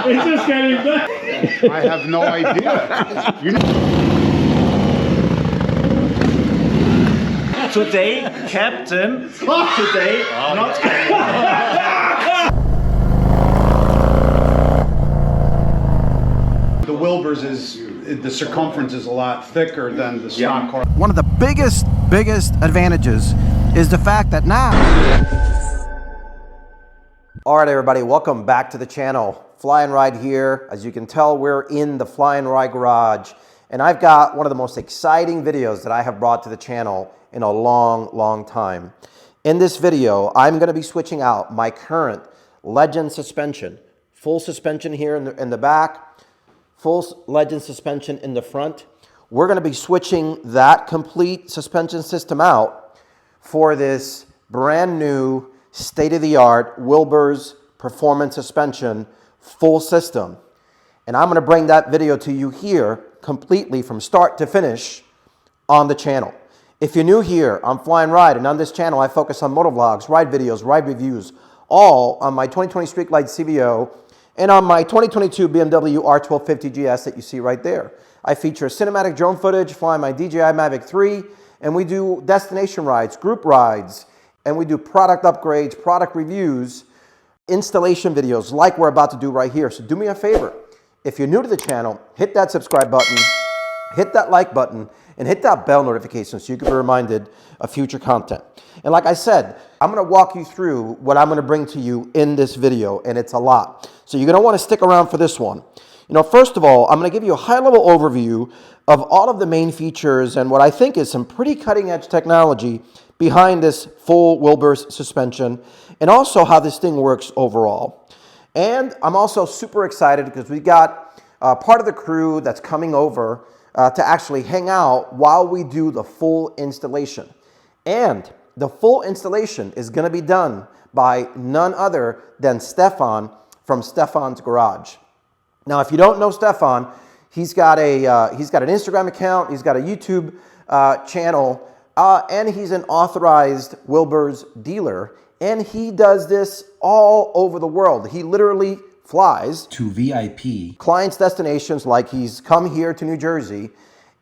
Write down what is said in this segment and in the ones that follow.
It's just getting better. I have no idea. You know. Today, Captain. Today, not Captain. The Wilbur's the circumference is a lot thicker than the stock car. One of the biggest advantages is the fact that now... All right, everybody, welcome back to the channel. Fly and Ride here. As you can tell, we're in the Fly and Ride garage, and I've got one of the most exciting videos that I have brought to the channel in a long time. In this video, I'm going to be switching out my current Legend suspension. Full suspension here in the back, full Legend suspension in the front. We're going to be switching that complete suspension system out for this brand new state-of-the-art Wilbur's performance suspension full system. And I'm going to bring that video to you here completely from start to finish on the channel. If you're new here, I'm Fly and Ride, and on this channel I focus on motovlogs, ride videos, ride reviews, all on my 2020 Street Glide CVO and on my 2022 BMW R1250 GS that you see right there. I feature cinematic drone footage, flying my DJI Mavic 3, and we do destination rides, group rides, and we do product upgrades, product reviews, installation videos like we're about to do right here. So do me a favor. If you're new to the channel, hit that subscribe button, hit that like button, and hit that bell notification so you can be reminded of future content. And like I said, I'm going to walk you through what I'm going to bring to you in this video, and it's a lot. So you're going to want to stick around for this one. You know, first of all, I'm going to give you a high-level overview of all of the main features and what I think is some pretty cutting-edge technology behind this full Wilbur's suspension, and also how this thing works overall. And I'm also super excited because we got part of the crew that's coming over to actually hang out while we do the full installation. And the full installation is going to be done by none other than Stefan from Stefan's Garage. Now, if you don't know Stefan, he's got an Instagram account, he's got a YouTube channel, and he's an authorized Wilbur's dealer, and he does this all over the world. He literally flies to VIP clients' destinations, like he's come here to New Jersey,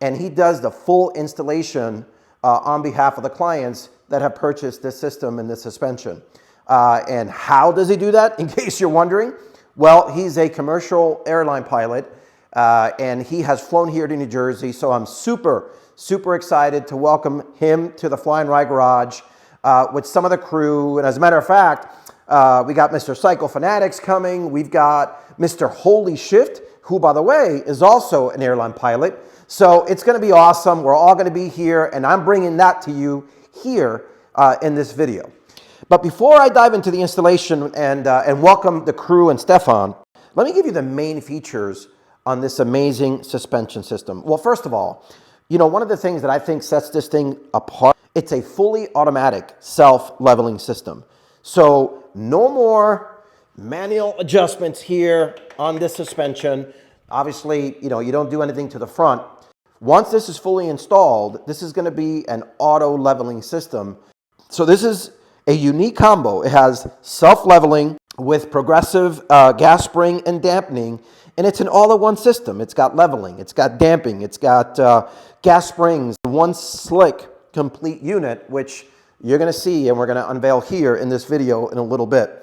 and he does the full installation on behalf of the clients that have purchased this system and this suspension. And how does he do that, in case you're wondering? Well, he's a commercial airline pilot, and he has flown here to New Jersey, so I'm super excited to welcome him to the Fly and Ride garage with some of the crew. And as a matter of fact, we got Mr. CYCLEFANATIX coming. We've got Mr. HOLYSHIFT, who, by the way, is also an airline pilot. So it's going to be awesome. We're all going to be here, and I'm bringing that to you here in this video. But before I dive into the installation and welcome the crew and Stefan, let me give you the main features on this amazing suspension system. Well, first of all, you know, one of the things that I think sets this thing apart, it's a fully automatic self-leveling system. So no more manual adjustments here on this suspension. Obviously, you know, you don't do anything to the front. Once this is fully installed, this is going to be an auto leveling system. So this is a unique combo. It has self-leveling with progressive gas spring and dampening, and it's an all-in-one system. It's got leveling, it's got damping, it's got gas springs, one slick complete unit, which you're going to see and we're going to unveil here in this video in a little bit.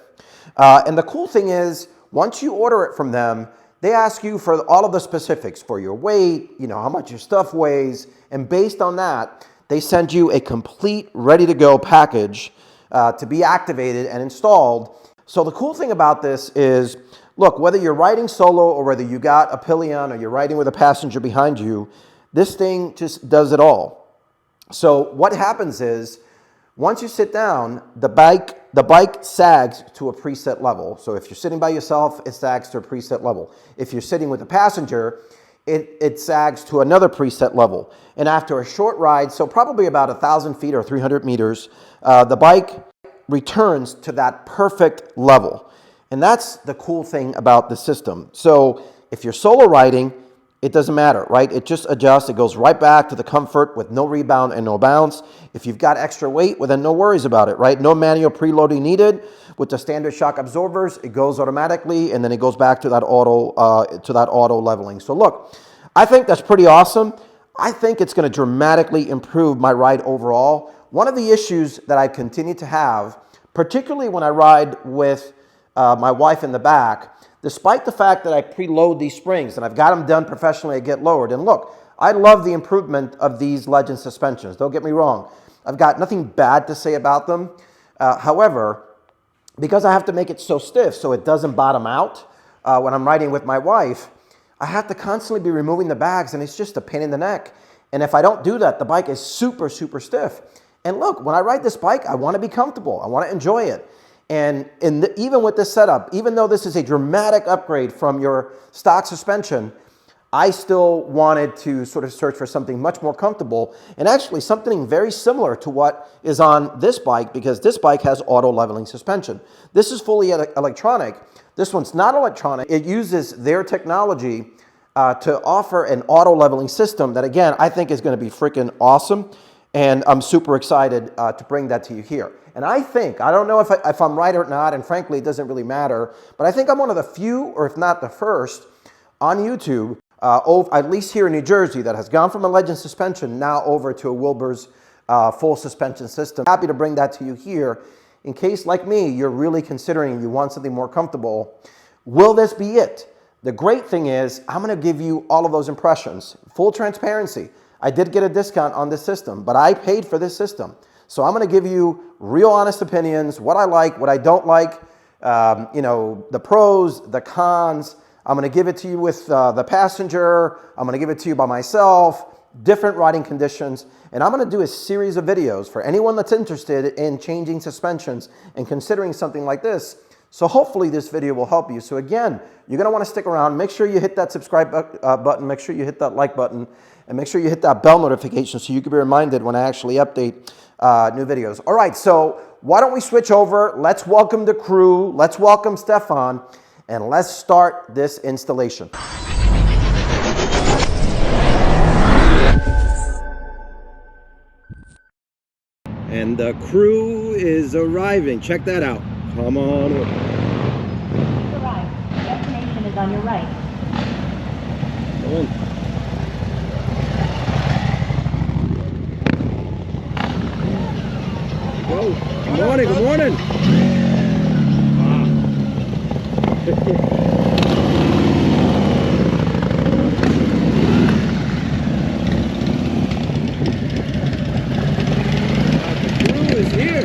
And the cool thing is, once you order it from them, they ask you for all of the specifics for your weight, you know, how much your stuff weighs, and based on that, they send you a complete ready-to-go package to be activated and installed. So the cool thing about this is, look, whether you're riding solo or whether you got a pillion or you're riding with a passenger behind you, this thing just does it all. So what happens is, once you sit down, the bike sags to a preset level. So if you're sitting by yourself, it sags to a preset level. If you're sitting with a passenger, it sags to another preset level. And after a short ride, so probably about 1,000 feet or 300 meters, the bike returns to that perfect level. And that's the cool thing about the system. So if you're solo riding, it doesn't matter, right? It just adjusts. It goes right back to the comfort with no rebound and no bounce. If you've got extra weight, well, then no worries about it, right? No manual preloading needed. With the standard shock absorbers, it goes automatically, and then it goes back to that auto leveling. So look, I think that's pretty awesome. I think it's going to dramatically improve my ride overall. One of the issues that I continue to have, particularly when I ride with my wife in the back, despite the fact that I preload these springs and I've got them done professionally, I get lowered. And look, I love the improvement of these Legend suspensions. Don't get me wrong. I've got nothing bad to say about them. However, because I have to make it so stiff so it doesn't bottom out when I'm riding with my wife, I have to constantly be removing the bags, and it's just a pain in the neck. And if I don't do that, the bike is super, super stiff. And look, when I ride this bike, I want to be comfortable. I want to enjoy it. And even with this setup, even though this is a dramatic upgrade from your stock suspension, I still wanted to sort of search for something much more comfortable, and actually something very similar to what is on this bike, because this bike has auto leveling suspension. This is fully electronic. This one's not electronic. It uses their technology to offer an auto leveling system that, again, I think is going to be freaking awesome. And I'm super excited to bring that to you here. And I think, I don't know if I'm right or not, and frankly, it doesn't really matter, but I think I'm one of the few, or if not the first, on YouTube, at least here in New Jersey, that has gone from a Legend suspension now over to a Wilbur's full suspension system. Happy to bring that to you here. In case, like me, you're really considering you want something more comfortable. Will this be it? The great thing is, I'm going to give you all of those impressions. Full transparency. I did get a discount on this system, but I paid for this system. So I'm going to give you real honest opinions, what I like, what I don't like, you know, the pros, the cons. I'm going to give it to you with the passenger. I'm going to give it to you by myself, different riding conditions. And I'm going to do a series of videos for anyone that's interested in changing suspensions and considering something like this. So hopefully this video will help you. So again, you're going to want to stick around. Make sure you hit that subscribe button. Make sure you hit that like button. And make sure you hit that bell notification so you can be reminded when I actually update new videos. All right, so why don't we switch over? Let's welcome the crew. Let's welcome Stefan. And let's start this installation. And the crew is arriving. Check that out. Come on over. Arrived. Destination is on your right. Come in. Go. Good morning, good morning. The crew is here.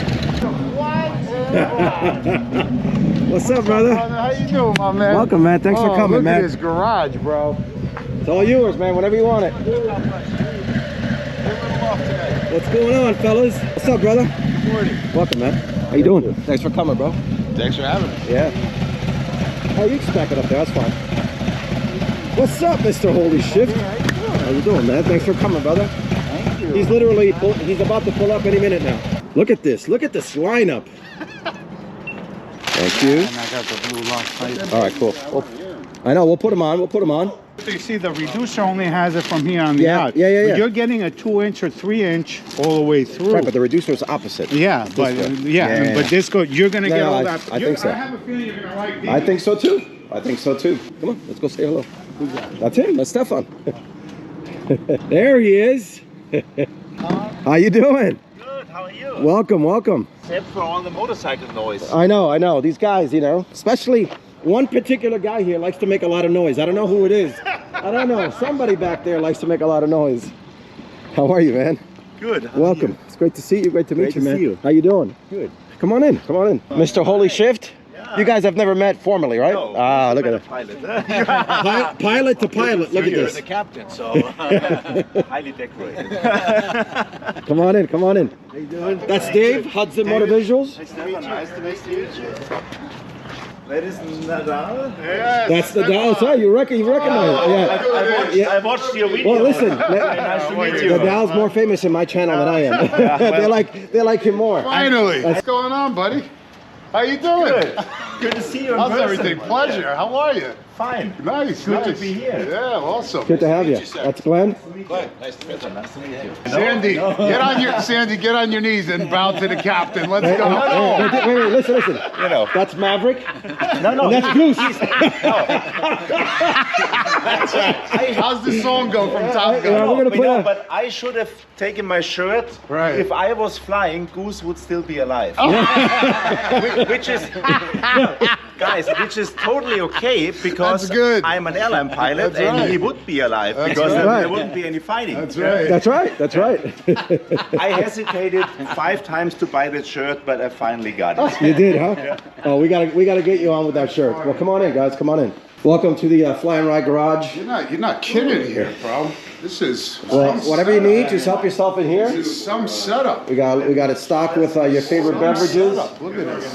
What's up, brother? How you doing, my man? Welcome, man. Thanks for coming, look man. Look at this garage, bro. It's all yours, man. Whenever you want it. What's going on, fellas? What's up, brother? Good morning. Welcome, man. How you doing? Thanks for coming, bro. Thanks for having me. Yeah. Oh, you can stack it up there. That's fine. What's up, Mr. HOLYSHIFT? How you doing, man? Thanks for coming, brother. Thank you. He's literally, he's about to pull up any minute now. Look at this. Look at this lineup. Thank you. And I got the blue lock. All right, cool. Well, I know. We'll put them on. We'll put them on. So you see, the reducer only has it from here on the out. Yeah. But you're getting a 2-inch or 3-inch all the way through. Right, but the reducer is opposite. Yeah, but Yeah. but this go. You're gonna get all that. I think so. I have a feeling you're gonna like these. I think so too. I think so too. Come on, let's go say hello. Who's that? That's him. That's Stefan. There he is. How you doing? Good, how are you? Welcome, welcome. Except for all the motorcycle noise. I know. These guys, you know, especially one particular guy here likes to make a lot of noise. I don't know who it is. I don't know. Somebody back there likes to make a lot of noise. How are you, man? Good. Welcome. It's great to see you. Great to meet you, man. see you. How you doing? Good. Come on in. Come on in. Mr. HOLYSHIFT? Yeah. You guys have never met formally, right? No, Ah, look at it. Pilot. Pilot to pilot. Look at You're this. the captain, so highly decorated. Come on in. Come on in. How you doing? That's Dave, Hudson Motor Visuals. Hi, Stefan. Nice to meet you. That is Nadal. Yes. That's the Dow. So you recognize it. Yeah. I watched your video. Well, listen. Nice to meet you. The Dow's more famous in my channel than I am. They like him more. Finally. What's going on, buddy? How you doing? Good. Good to see you in How's person. everything? Pleasure. How are you? Fine. Nice. Good nice. to be here. Yeah, awesome. Good to have you. That's Glenn. Sandy, get on your knees and bow to the captain. Let's go. Wait, listen. You know. That's Maverick. No. And that's Goose. How's the song go from Top Yeah, Gun? we're gonna play. But I should have taken my shirt. Right. If I was flying, Goose would still be alive. which is, guys, which is totally okay because That's good. I'm an airline pilot That's right. and he would be alive because right. there wouldn't be any fighting. That's right. That's right. I hesitated 5 times to buy that shirt, but I finally got it. You did, huh? Oh, we gotta get you on with that shirt. Well, come on in, guys. Come on in. Welcome to the Fly and Ride Garage. You're not kidding here, bro. This is Well, whatever you need, just help yourself in here. this is some setup. We got it stocked with your favorite beverages. Look at this.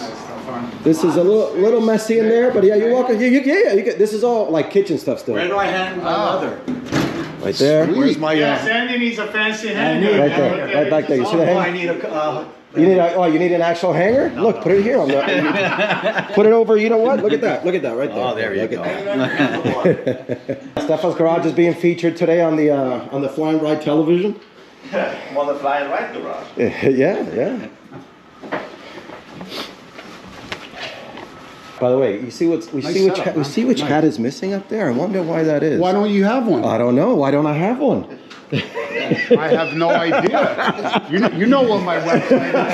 This is a little messy in there, but yeah, you're welcome. You get, this is all like kitchen stuff still. Where do I hang my leather? Right there. Where's my Sandy needs a fancy hanger. Right there. Right back there. You see the Oh, I hanger? need a. You need an actual hanger? Look, put it here. Put it over. You know what? Look at that right there. Oh, there you go. Stefan's Garage is being featured today on the Fly and Ride television. On the Fly and Ride Garage. Yeah. By the way, we see which hat is missing up there. I wonder why that is. Why don't you have one? I don't know. Why don't I have one? I have no idea. You know what my website is.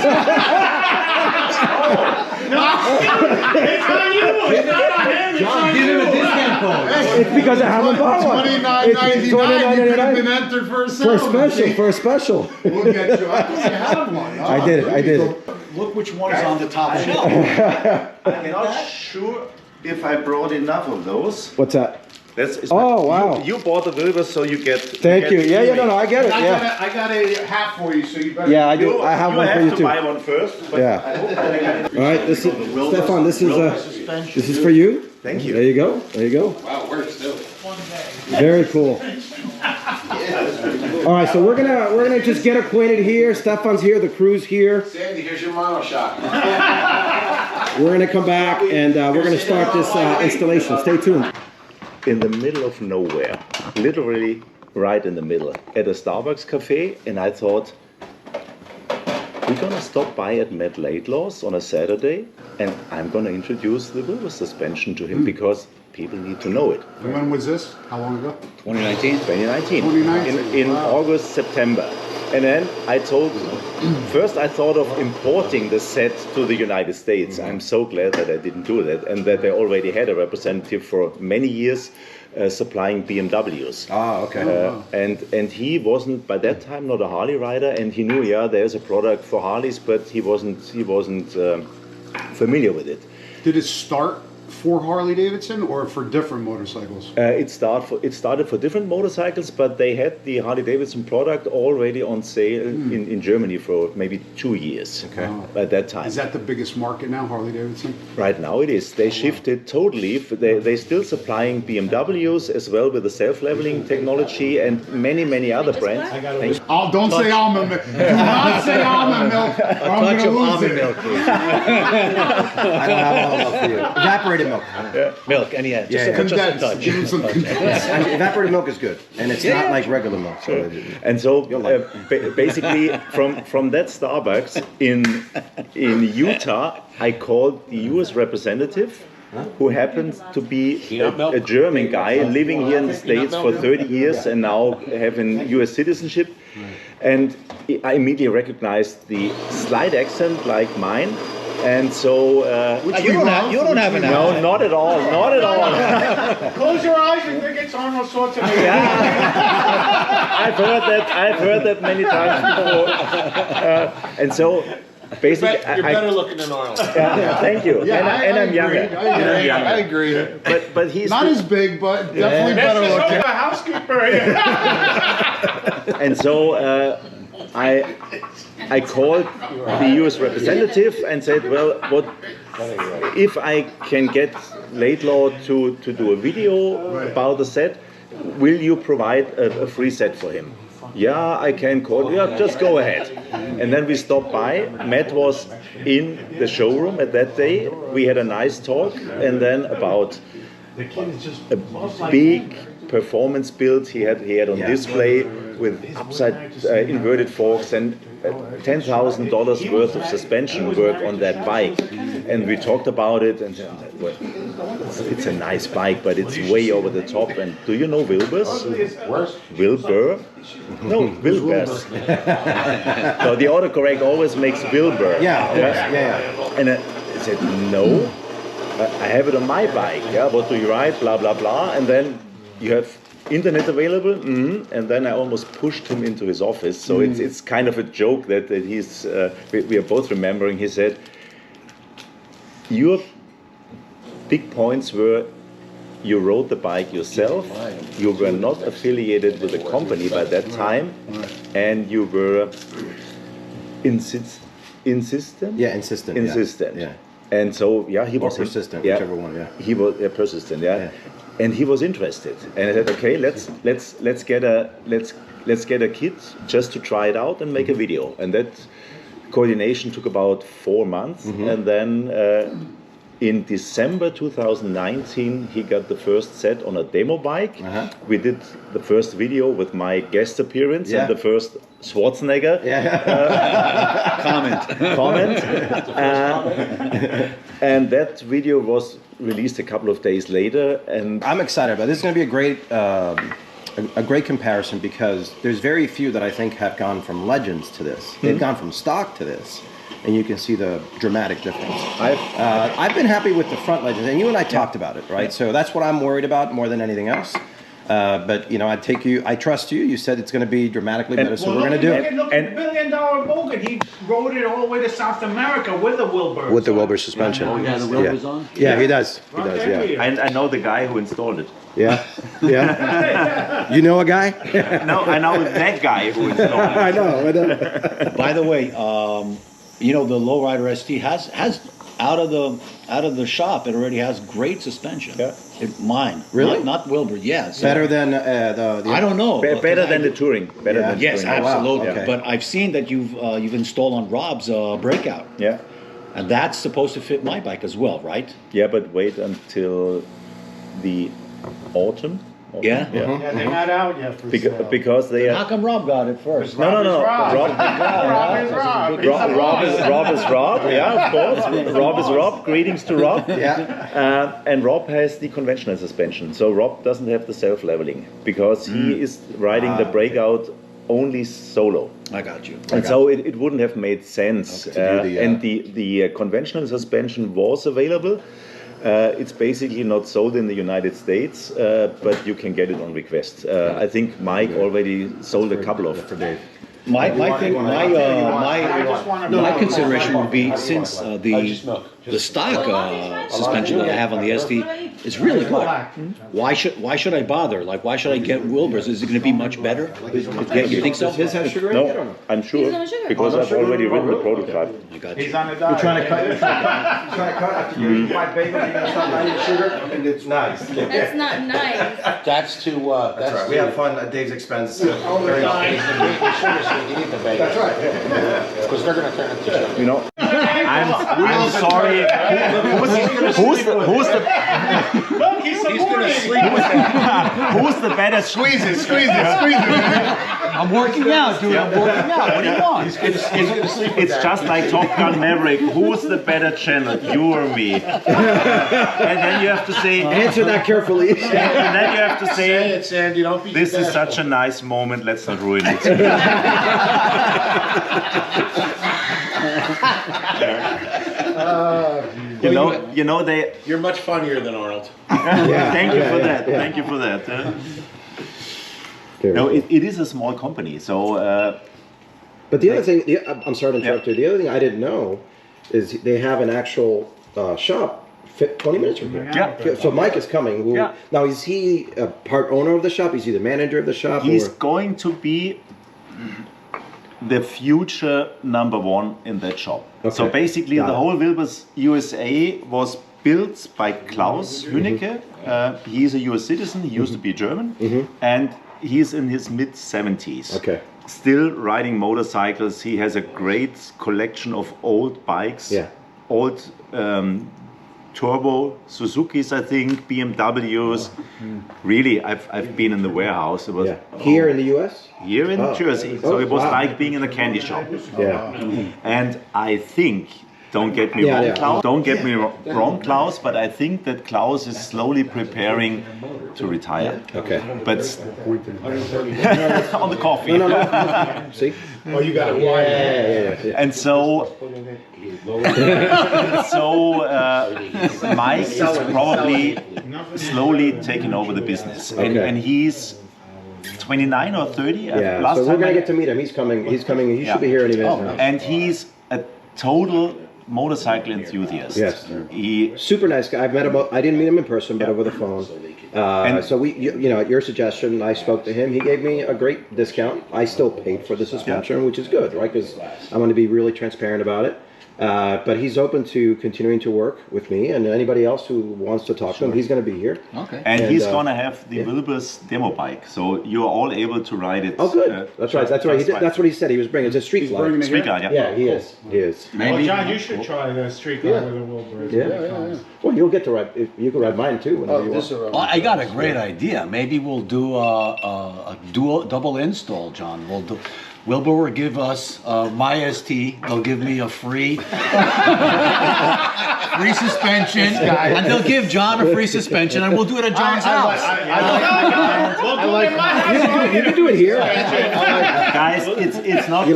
It's on you. It's not on him. It's on you. Give him a discount code. It's because I haven't bought one. $29.99. You could have been entered for a sale. For a special. We'll get you. I think you have one. I did it. Look which one is on the top shelf. I'm not sure if I brought enough of those. What's that? It's Oh, wow. You bought the Wilbur, so you get. Thank you. Yeah, no, I get it. Yeah. I got a hat for you, so you better. Yeah, I do. I have one for you You have to too. buy one first. But Yeah. I hope I get it. All right, this is Stefan. This is for you. Thank you. There you go. Wow, we're still. Very cool. All right, so we're gonna just get acquainted here. Stefan's here. The crew's here. Sandy, here's your mono shot. We're gonna come back and we're gonna start this installation. Stay tuned. In the middle of nowhere, literally right in the middle, at a Starbucks cafe, and I thought, we're gonna stop by at Matt Laidlaw's on a Saturday, and I'm gonna introduce the Wilbur suspension to him because people need to know it. And when was this? How long ago? 2019. 2019. In August, September. And then I thought of importing the set to the United States. I'm so glad that I didn't do that and that they already had a representative for many years supplying BMWs. Ah, okay. And he wasn't, by that time, not a Harley rider, and he knew, there's a product for Harleys, but he wasn't familiar with it. Did it start for Harley Davidson or for different motorcycles? It started for different motorcycles, but they had the Harley Davidson product already on sale in Germany for maybe 2 years at that time. Is that the biggest market now, Harley Davidson? Right now it is. They shifted totally. They're still supplying BMWs as well with the self-leveling technology and many other brands. Oh, don't say almond milk. Do not say almond milk, or I'm going to lose it. milk, please. I don't have all milk for you. Evaporated milk. Milk, and just a touch. Give him some condensed. Evaporated milk is good, and it's not like regular milk. So And so basically from that Starbucks in Utah, I called the US representative, who happens to be a German guy living here in the States for 30 years and now having US citizenship. And I immediately recognized the slight accent like mine. And so You don't have an no, not at all. Close your eyes and think it's Arnold Schwarzenegger. I've heard that many times before. And so basically, You're better looking than Arnold. thank you. And I'm younger. I agree. But he's Not as big, but definitely better looking. A housekeeper. And so I called the US representative and said, well, what if I can get Laidlaw to do a video about the set, will you provide a free set for him? yeah, I can call. Yeah, just go ahead. And then we stopped by. Matt was in the showroom at that day. We had a nice talk, and then about a big performance build he had on display with upside inverted forks and $10,000 worth of suspension work on that bike. And we talked about it, and well, it's a nice bike, but it's way over the top. And do you know Wilbur's? Wilbur? No, Wilbur's. So the autocorrect always makes Wilbur. Yeah. And I said, no, I have it on my bike. Yeah, what do you ride? Blah, blah, blah. And then you have internet available, and then I almost pushed him into his office. So it's kind of a joke that he's, we are both remembering. He said, your big points were you rode the bike yourself, you were not affiliated with a company by that time, and you were insistent? Yeah, insistent. Yeah. And so, yeah, he was persistent, yeah, whichever one, yeah. He was persistent, yeah. And he was interested. And I said, okay, let's get a kit just to try it out and make a video. And that coordination took about 4 months. And then in December 2019, he got the first set on a demo bike. We did the first video with my guest appearance and the first Schwarzenegger comment. And that video was released a couple of days later. And I'm excited about it. This is going to be a great comparison because there's very few that I think have gone from Legends to this. They've gone from stock to this. And you can see the dramatic difference. I've been happy with the front Legends, and you and I talked about it, right? So that's what I'm worried about more than anything else. But you know, I trust you. You said it's going to be dramatically better, so we're going to do it. Look at the $1 billion Bogan. He rode it all the way to South America with the Wilbur. With the Wilbur suspension. Oh, yeah, the Wilbur's on? Yeah, he does. He does, yeah. I know the guy who installed it. Yeah. You know a guy? No, I know that guy who installed it. I know. By the way, you know, the Lowrider ST has out of the shop. It already has great suspension. Yeah. Mine. Really? Not Wilbur. Yes. Better than the I don't know. Better than the Touring. Yes, absolutely. Wow, okay. But I've seen that you've installed on Rob's Breakout. Yeah. And that's supposed to fit my bike as well, right? Yeah, but wait until the autumn. Yeah. Yeah, they're not out yet for sale. Because they How come Rob got it first? No. Rob is Rob. Rob is Rob. Yeah, of course. Rob is Rob. Greetings to Rob. And Rob has the conventional suspension, so Rob doesn't have the self-leveling because he is riding the Breakout only solo. I got you. And so it wouldn't have made sense. And the conventional suspension was available. It's basically not sold in the United States, but you can get it on request. I think Mike already sold a couple of. My consideration would be since the stock suspension that I have on the SD is really good. Why should I bother? Like, why should I get Wilbur's? Is it going to be much better? You think so? His has sugar in it? No, I'm sure because I've already written the prototype. He's on the diet. You're trying to cut after you eat white bagels, you're gonna stop eating sugar, and it's nice. That's not nice. That's too. That's right. We have fun at Dave's expense. You need the bagel. That's right. Because they're going to turn into sugar. You know, I'm sorry. Who's the Look, he's going to sleep with who's the better? Squeeze it. I'm working out, dude. I'm working out. What do you want? It's just like Top Gun Maverick. Who's the better channel, you or me? And then you have to say. Answer that carefully. And then you have to say. it, Sandy. Don't be This is such a nice moment. Let's not ruin it. You know they. You're much funnier than Arnold. Thank you for that. Thank you for that. No, it is a small company, so. But the other thing, I'm sorry to interrupt you. The other thing I didn't know is they have an actual shop 20 minutes from here. Yeah. So Mike is coming. Now, is he a part owner of the shop? Is he the manager of the shop? He's going to be the future #1 in that shop. Okay. So basically, the whole Wilbur's USA was built by Klaus Hünecke. He is a US citizen. He used to be German, and he's in his mid-70s. Okay. Still riding motorcycles. He has a great collection of old bikes. Yeah. Old turbo Suzukis, I think, BMWs. Really, I've been in the warehouse. It was Here in the U.S. Here in Jersey. So it was like being in a candy shop. Yeah. And I think, don't get me wrong, Klaus. Don't get me wrong, Klaus, but I think that Klaus is slowly preparing to retire. Okay. But on the coffee. No. See? Oh, you got it. Yeah. And so Mike is probably slowly taking over the business, and he's 29 or 30. Yeah. So we're gonna get to meet him. He's coming. He should be here any minute now. And he's a total motorcycle enthusiast. Yes. He super nice guy. I've met him. I didn't meet him in person, but over the phone. So we, at your suggestion, I spoke to him. He gave me a great discount. I still paid for the suspension, which is good, right? Because I want to be really transparent about it. But he's open to continuing to work with me, and anybody else who wants to talk to him, he's going to be here. Okay. And he's going to have the Wilbur's demo bike, so you're all able to ride it. Oh, good. That's right. That's right. That's what he said. He was bringing. It's a Street Glide. Street Glide, yeah. Yeah, he is. He is. Maybe. Well, John, you should try the Street Glide with a Wilbur. Yeah. Well, you'll get to ride. You can ride mine too. Whenever you want. Well, I got a great idea. Maybe we'll do a double install, John. We'll do. Wilbur will give us my ST. They'll give me a free suspension, and they'll give John a free suspension, and we'll do it at John's house. You can do it here. Guys, it's not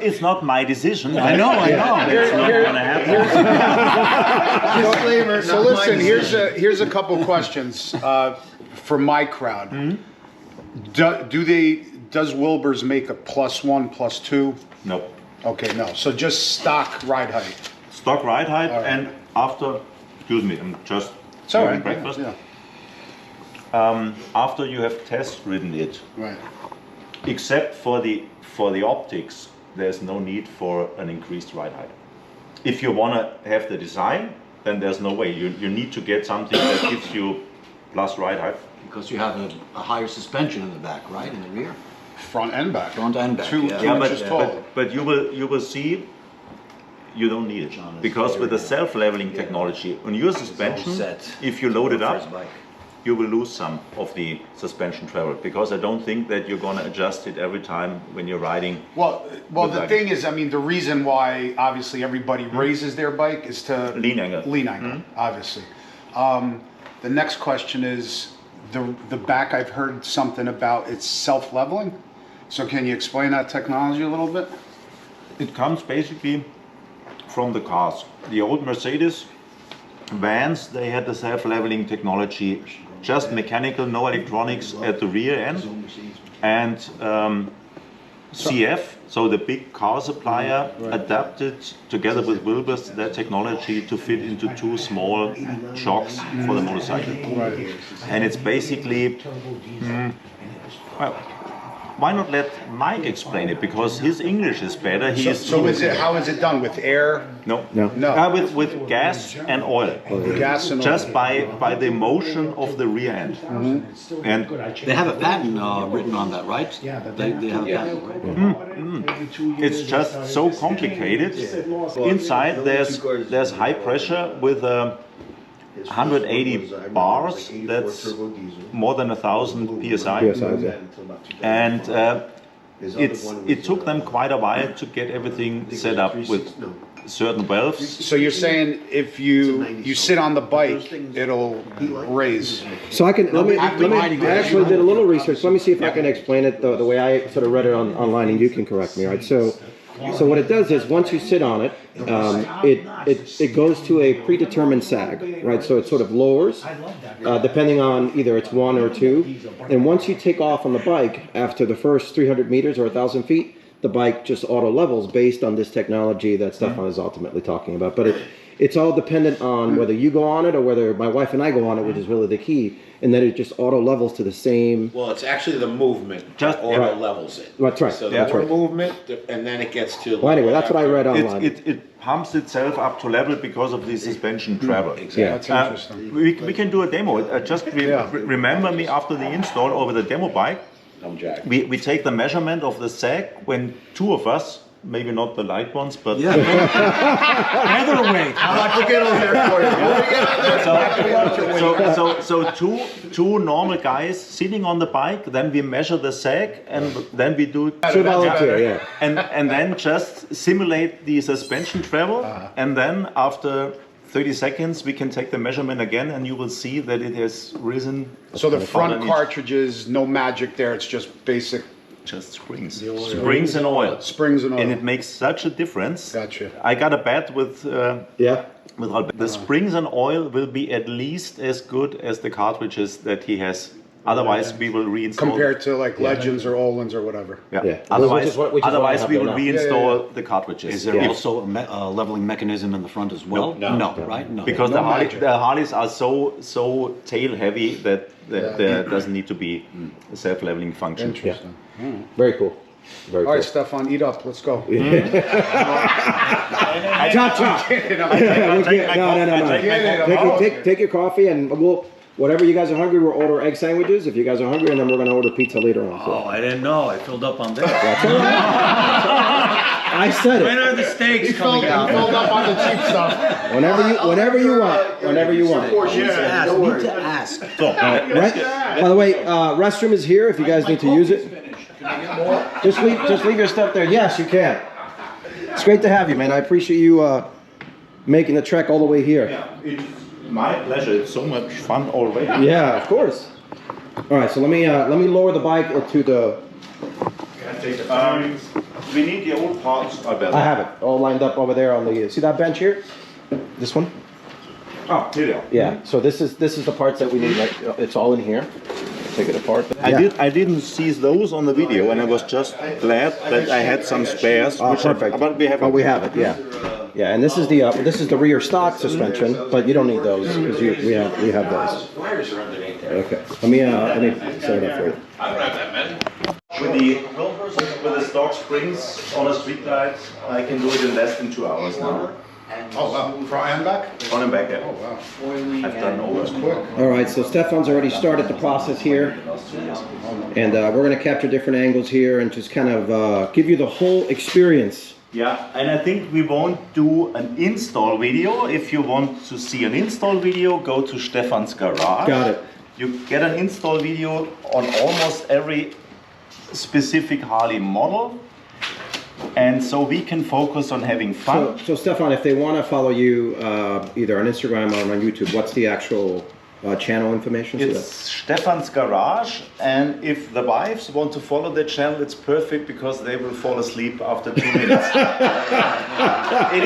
it's not my decision. I know. It's not gonna happen. Disclaimer. So listen, here's a couple questions for my crowd. Does Wilbur's make a +1, +2? No. Okay, no. So just stock ride height. Stock ride height, and after, excuse me, I'm just having breakfast. Yeah. After you have test ridden it, Right. except for the optics, there's no need for an increased ride height. If you want to have the design, then there's no way. You need to get something that gives you plus ride height. Because you have a higher suspension in the back, right, in the rear? Front and back. Front and back. 2 inches tall. But you will see. You don't need it because with the self-leveling technology on your suspension, if you load it up, you will lose some of the suspension travel because I don't think that you're going to adjust it every time when you're riding. Well, the thing is, I mean, the reason why obviously everybody raises their bike is to lean angle. Obviously. The next question is the back. I've heard something about it's self-leveling. So can you explain that technology a little bit? It comes basically from the cars. The old Mercedes vans, they had the self-leveling technology, just mechanical, no electronics at the rear end. And CF, so the big car supplier, adapted together with Wilbur's that technology to fit into 2 small shocks for the motorcycle. Right. And it's basically, well, why not let Mike explain it? Because his English is better. How is it done with air? No. With gas and oil. Gas and just oil. by the motion of the rear end. And they have a patent written on that, right? They have a patent, right? It's just so complicated. Inside there's high pressure with 180 bars. That's more than 1,000 psi. And it took them quite a while to get everything set up with certain valves. So you're saying if you sit on the bike, it'll raise. So I actually did a little research. Let me see if I can explain it the way I sort of read it online, and you can correct me, right? So what it does is once you sit on it, it goes to a predetermined sag, right? So it sort of lowers, depending on either it's 1 or 2. And once you take off on the bike after the first 300 meters or 1,000 feet, the bike just auto levels based on this technology that Stefan is ultimately talking about. But it's all dependent on whether you go on it or whether my wife and I go on it, which is really the key, and then it just auto levels to the same. Well, it's actually the movement Just- that auto levels it. That's right. So That's the right. movement, and then it gets to. Well, anyway, that's what I read online. It pumps itself up to level because of the suspension travel. Exactly. Yeah. That's interesting. We can do a demo. Just remember me after the install over the demo bike. I'm Jack. We take the measurement of the sag when two of us, maybe not the light ones, but Featherweight. We'll get on there for you. so two normal guys sitting on the bike, then we measure the sag, and then we do Should volunteer, yeah. and then just simulate the suspension travel, and then after 30 seconds we can take the measurement again, and you will see that it has risen. So the front underneath. cartridges, no magic there. It's just basic Just springs and oil. springs and all. And it makes such a difference. Gotcha. I got a bet with Yeah. Albert. The springs and oil will be at least as good as the cartridges that he has. Otherwise, we will reinstall. compared to like Legends or Olins or whatever. Yeah. Yeah. Otherwise, Which is what I otherwise have we there will now. reinstall the cartridges. Is there also a leveling mechanism in the front as well? No. Right? No. Because No the magic. Harleys are so tail heavy that there doesn't need to be a self-leveling function. Interesting. Very cool. Very All cool. right, Stefan, eat up. Let's go. Chop, chop. No. Take your coffee, and we'll, whatever you guys are hungry, we'll order egg sandwiches if you guys are hungry, and then we're going to order pizza later on. So. Oh, I didn't know. I filled up on that. That's all right. I said When it. are the steaks coming Filled out? up on the cheap stuff. Whenever you want. Need to ask. So, Right? By the way, restroom is here if you guys need to use it. Just leave your stuff there. Yes, you can. It's great to have you, man. I appreciate you making the trek all the way here. it's my pleasure. It's so much fun already. Yeah, of course. All right, so let me lower the bike to the. We need the old parts. I have it all lined up over there on the. See that bench here? This one. Oh, here they are. Yeah. So this is the parts that we need. Right? It's all in here. Take it apart. I didn't see those on the video, and I was just glad that I had some spares. Oh, perfect. But we have. Oh, we have it. Yeah. Yeah, and this is the rear stock suspension, but you don't need those because we have those. Okay. Let me set it up for you. With the stock springs on a Street Glide, I can do it in less than 2 hours now. Oh, wow. Front and back? On and back, yeah. Oh, wow. I've done over. Quick. All right, so Stefan's already started the process here, and we're going to capture different angles here and just kind of give you the whole experience. Yeah, and I think we won't do an install video. If you want to see an install video, go to Stefan's garage. Got it. You get an install video on almost every specific Harley model. And so we can focus on having fun. So Stefan, if they want to follow you either on Instagram or on YouTube, what's the actual channel information? It's Stefan's Garage, and if the wives want to follow the channel, it's perfect because they will fall asleep after 2 minutes. It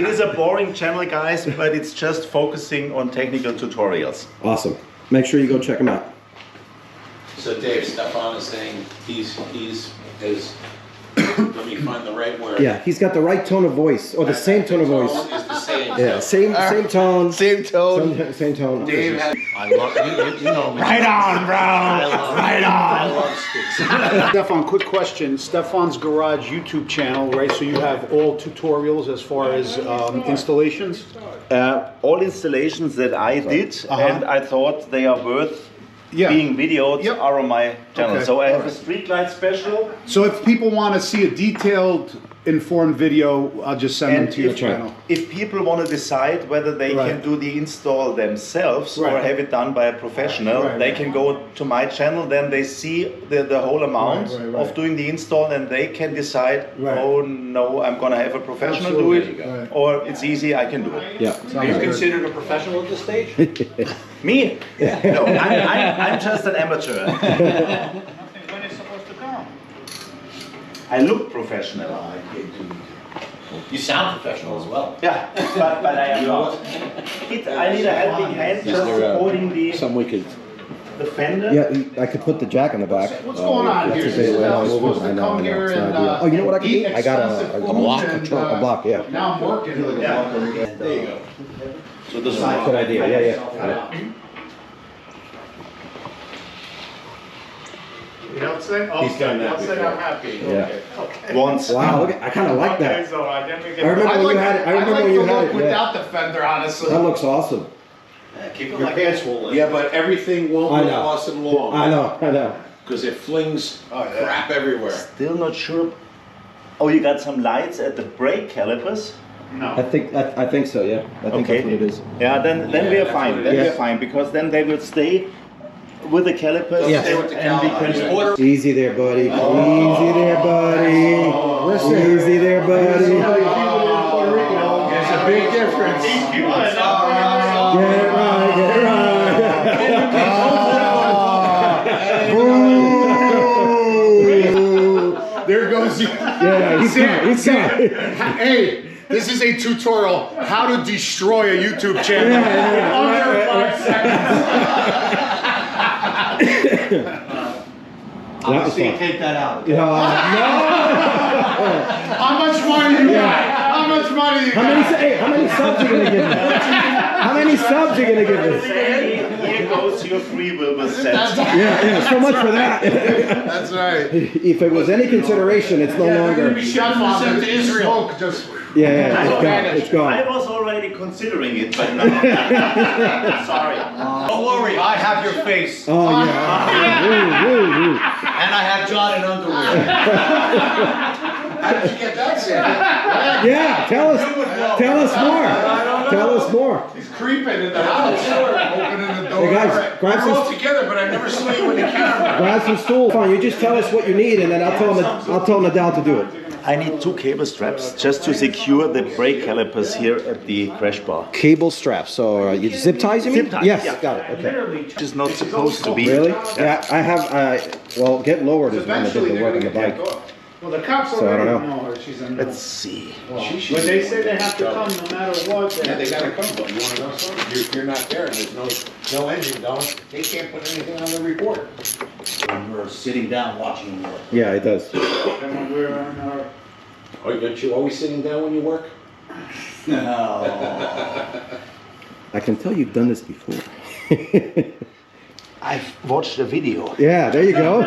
is a boring channel, guys, but it's just focusing on technical tutorials. Awesome. Make sure you go check them out. So Dave, Stefan is saying he's let me find the right word. Yeah, he's got the right tone of voice, or the same tone of voice. Is the same. Yeah, same tone. Same tone. Same tone. Dave has. I love you know me. Right on, bro! Right on! Stefan, quick question. Stefan's Garage YouTube channel, right? So you have all tutorials as far as installations? All installations that I did, and I thought they are worth being videoed, are on my channel. Okay. So I have a Street Glide special. So if people want to see a detailed, informed video, I'll just send them to your channel. If people want to decide whether they can do the install themselves or have it done by a professional, they can go to my channel, then they see the whole amount of doing the install, and they can decide, oh no, I'm going to have a professional do it, or it's easy, I can do it. Yeah. Are you considered a professional at this stage? Me? No, I'm just an amateur. When it's supposed to come? I look professional. You sound professional as well. Yeah, but I am not. I need a helping hand just supporting the Some wicked. the fender. Yeah, I could put the jack on the back. What's going on here? I'm supposed to come here and oh, you know what I can eat do? I got expensive a food block, and, a block, yeah. Now I'm working. There you go. So this is Good idea, yeah. You don't say? Oh, He's done that don't say I'm happy. Yeah. Okay. Once. Wow, look, I kind of like that. Okay, so I didn't get I remember when you had it. I remember when you had it. Without the fender, honestly. That looks awesome. keep it like pants full. Yeah, but everything won't I be know. awesome long. I know. Because it flings crap everywhere. Still not sure. Oh, you got some lights at the brake calipers? No. I think so. Yeah, I think that's what it is. Yeah, then we are fine. Then we are fine because then they will stay with the calipers. Yeah. Stay with the And we caliper. can. Easy there, buddy. Easy there, buddy. Listen. Easy there, buddy. There's a big difference. Get right, get right. There goes you. Yeah, he's coming. Hey, this is a tutorial how to destroy a YouTube channel in under 5 seconds. Obviously, you take that out. No. How much money you got? How much money you got? How many subs you gonna give me? How many subs you gonna give me? Here goes your free Wilbur set. Yeah, so much for that. That's right. If it was any consideration, it's no longer. Shut up to Israel. Just Yeah, it's gone. I was already considering it, but no. Sorry. Don't worry, I have your face. Oh yeah. Woo. And I have John in underwear. How did you get that set? Yeah, tell us more. Tell us more. He's creeping in the house. Opening the door. Hey guys, grab We're all some, together, but I never saw you with the camera. grab some stool. Fine, you just tell us what you need, and then I'll tell Nadal to do it. I need 2 cable straps just to secure the brake calipers here at the crash bar. Cable straps. So you zip ties, you mean? Zip ties, Yes, yeah. got it. Okay. Which is not supposed to be. Really? Yeah, I have. Well, get lowered is when I did Eventually the they're work on gonna the get bike. that door. Well, the cops So, I don't already know. know her. She's in. Let's see. But they say they have to come no matter what. Yeah, they gotta come, but you wanna know something? You're not there, and there's no engine going. They can't put anything on the report. When we're sitting down watching him work. Yeah, it does. And when we're on our. Aren't you always sitting down when you work? No. I can tell you've done this before. I've watched a video. Yeah, there you go.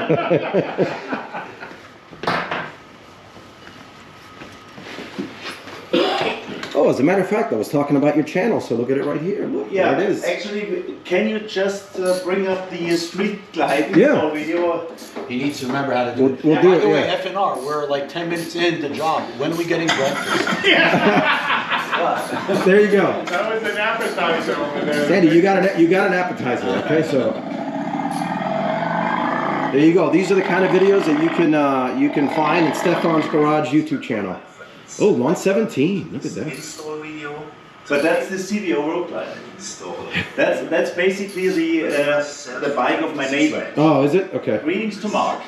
Oh, as a matter of fact, I was talking about your channel, so look at it right here. Look, there it is. Actually, can you just bring up the Street Glide video? He needs to remember how to do it. We'll do By it, the way, yeah. F&R, we're like 10 minutes in the job. When are we getting breakfast? There you go. That was an appetizer over there. Sandy, you got an appetizer, okay? So there you go. These are the kind of videos that you can find in Stefan's Garage YouTube channel. Oh, 117. Look at that. Install video. But that's the CVO road glider. That's basically the bike of my neighbor. Oh, is it? Okay. Greetings to Mark.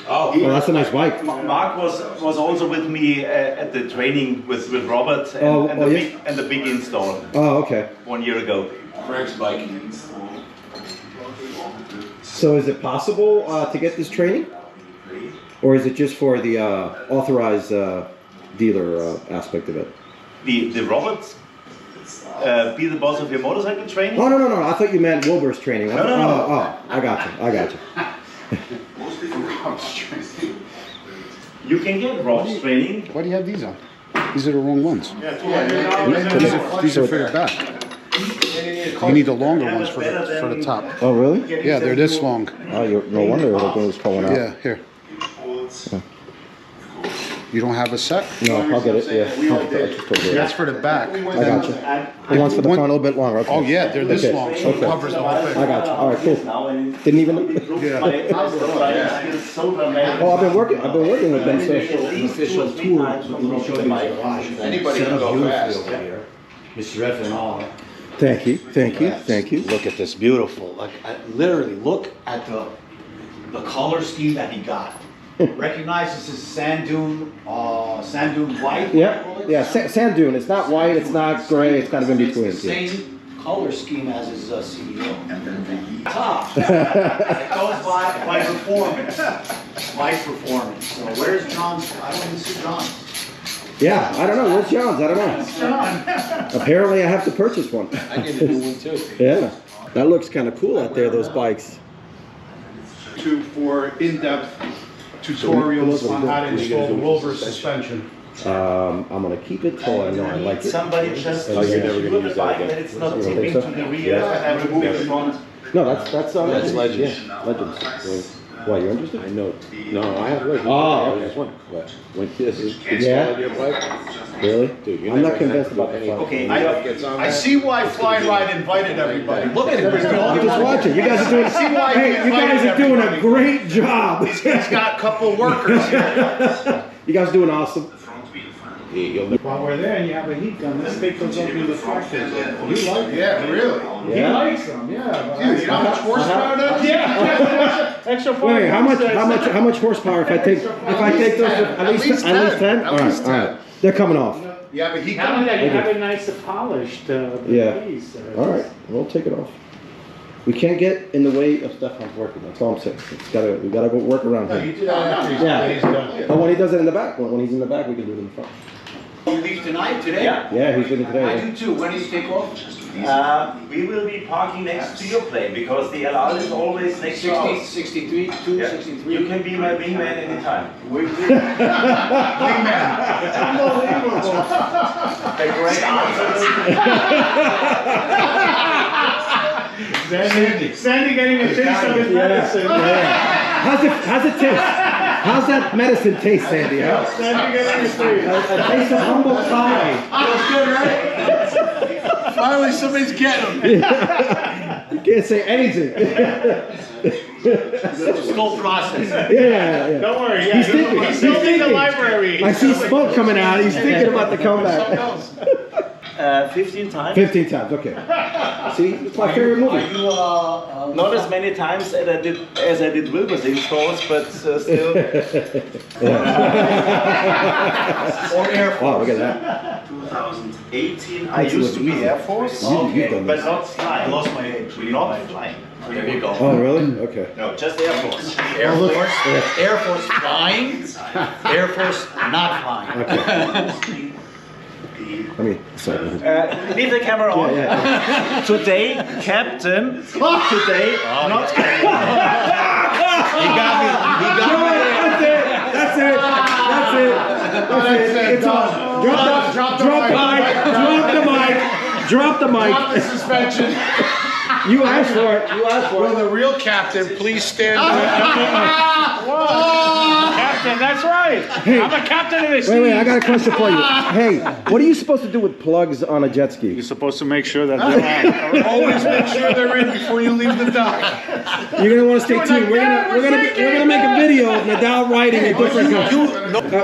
Oh, that's a nice bike. Mark was also with me at the training with Robert and, the big install. Oh, okay. 1 year ago. Frank's bike. So is it possible to get this training? Or is it just for the authorized dealer aspect of it? The Robert, be the boss of your motorcycle training? Oh, no. I thought you meant Wilbur's training. No. Oh, I got you. You can get Rob's training. Why do you have these on? These are the wrong ones. Yeah, These are for the back. You need the longer ones for the top. Oh, really? Yeah, they're this long. Oh, no wonder it goes pulling out. Yeah, here. You don't have a set? No, I'll get it. Yeah. That's for the back. I got you. The one's for the front a little bit longer. Okay. Oh yeah, they're this Okay. long, so it covers the whole thing. I got you. All right, cool. Didn't even. Oh, I've been working with them. Official tour. Anybody can go fast. Mr. F&R. Thank you. Look at this, beautiful. Like, literally, look at the color scheme that he got. Recognize this is sand dune white. Yeah. Sand dune. It's not white. It's not gray. It's kind of in between. Same color scheme as his CVO. Top. It goes by performance. By performance. So where's John's? I don't even see John's. Yeah, I don't know. Where's John's? I don't know. Apparently, I have to purchase one. I need to do one too. Yeah, that looks kind of cool out there. Those bikes. For in-depth tutorials on how to install the Wilber suspension. I'm gonna keep it till I know I like it. Somebody just Oh, you're never gonna the use bike that that again. it's not You don't tipping think to so? the rear and remove the front. No, that's Legends. Yeah, Legends. Why, you're interested? I know. No, I have Legends. Oh, I just one. But when this is Yeah. installed your bike, Really? dude, you I'm not never convinced have to about put the any- front. Okay, I see why Fly and Ride invited everybody. Look at him. He's the I'm only just one. watching. You guys are doing. See why Hey, he you guys invited are doing a everybody. great job. He's got a couple of workers here. You guys doing awesome. While we're there and you have a heat gun, let's take those up in the factory. You like it? Yeah, really. He Yeah. likes them, yeah. Dude, you know how much horsepower that is? Yeah. Extra four. Wait, how much horsepower if I take those at least 10? At All right, least all right. They're coming off. You have a heat Not only gun? that, you have it nice and polished Yeah. piece. All right, we'll take it off. We can't get in the way of Stefan's working. That's all I'm saying. We gotta go work around No, him. you do that after Yeah. he's done. But when he does it in the back, when he's in the back, we can do it in the front. You leave tonight, today? Yeah, he's leaving I today. do too. When do you take off? We will be parking next to your plane because the LR is always next to ours. 63, 2, Yeah. 63. You can be my wingman anytime. Wingman. A great answer. Sandy getting a taste of his medicine. How's it taste? How's that medicine taste, Sandy? Huh? Sandy getting a taste. A taste of humble pie. Feels good, right? Finally, somebody's getting him. You can't say anything. Slow process. Yeah. Don't worry, yeah. He's thinking. He's still in the thinking. library. I see smoke coming out. He's thinking about the comeback. 15 times. 15 times, okay. See, it's my favorite movie. Are you, Not as many times as I did Wilbur's installs, but still. or Air Force? Wow, look at that. 2018, I used to be Air Force, You've done but this. not flying. I lost my age. Not flying. There you go. Oh, really? Okay. No, just Air Force. Air Force, Air Force flying, Air Force not flying. I mean, sorry. Leave the camera on. Yeah. Today, Captain. Today, not Captain. He got me. That's it. It's on. Drop the mic. Drop the mic. Drop the suspension. You asked for it. Will the real captain please stand up? Captain, that's right. I'm a captain of this Wait, I got a question for you. Hey, what are you supposed to do with plugs on a jet ski? You're supposed to make sure that they're on. Always make sure they're in before you leave the dock. You're gonna want to stay tuned. We're gonna make a video of Nadal riding a different car.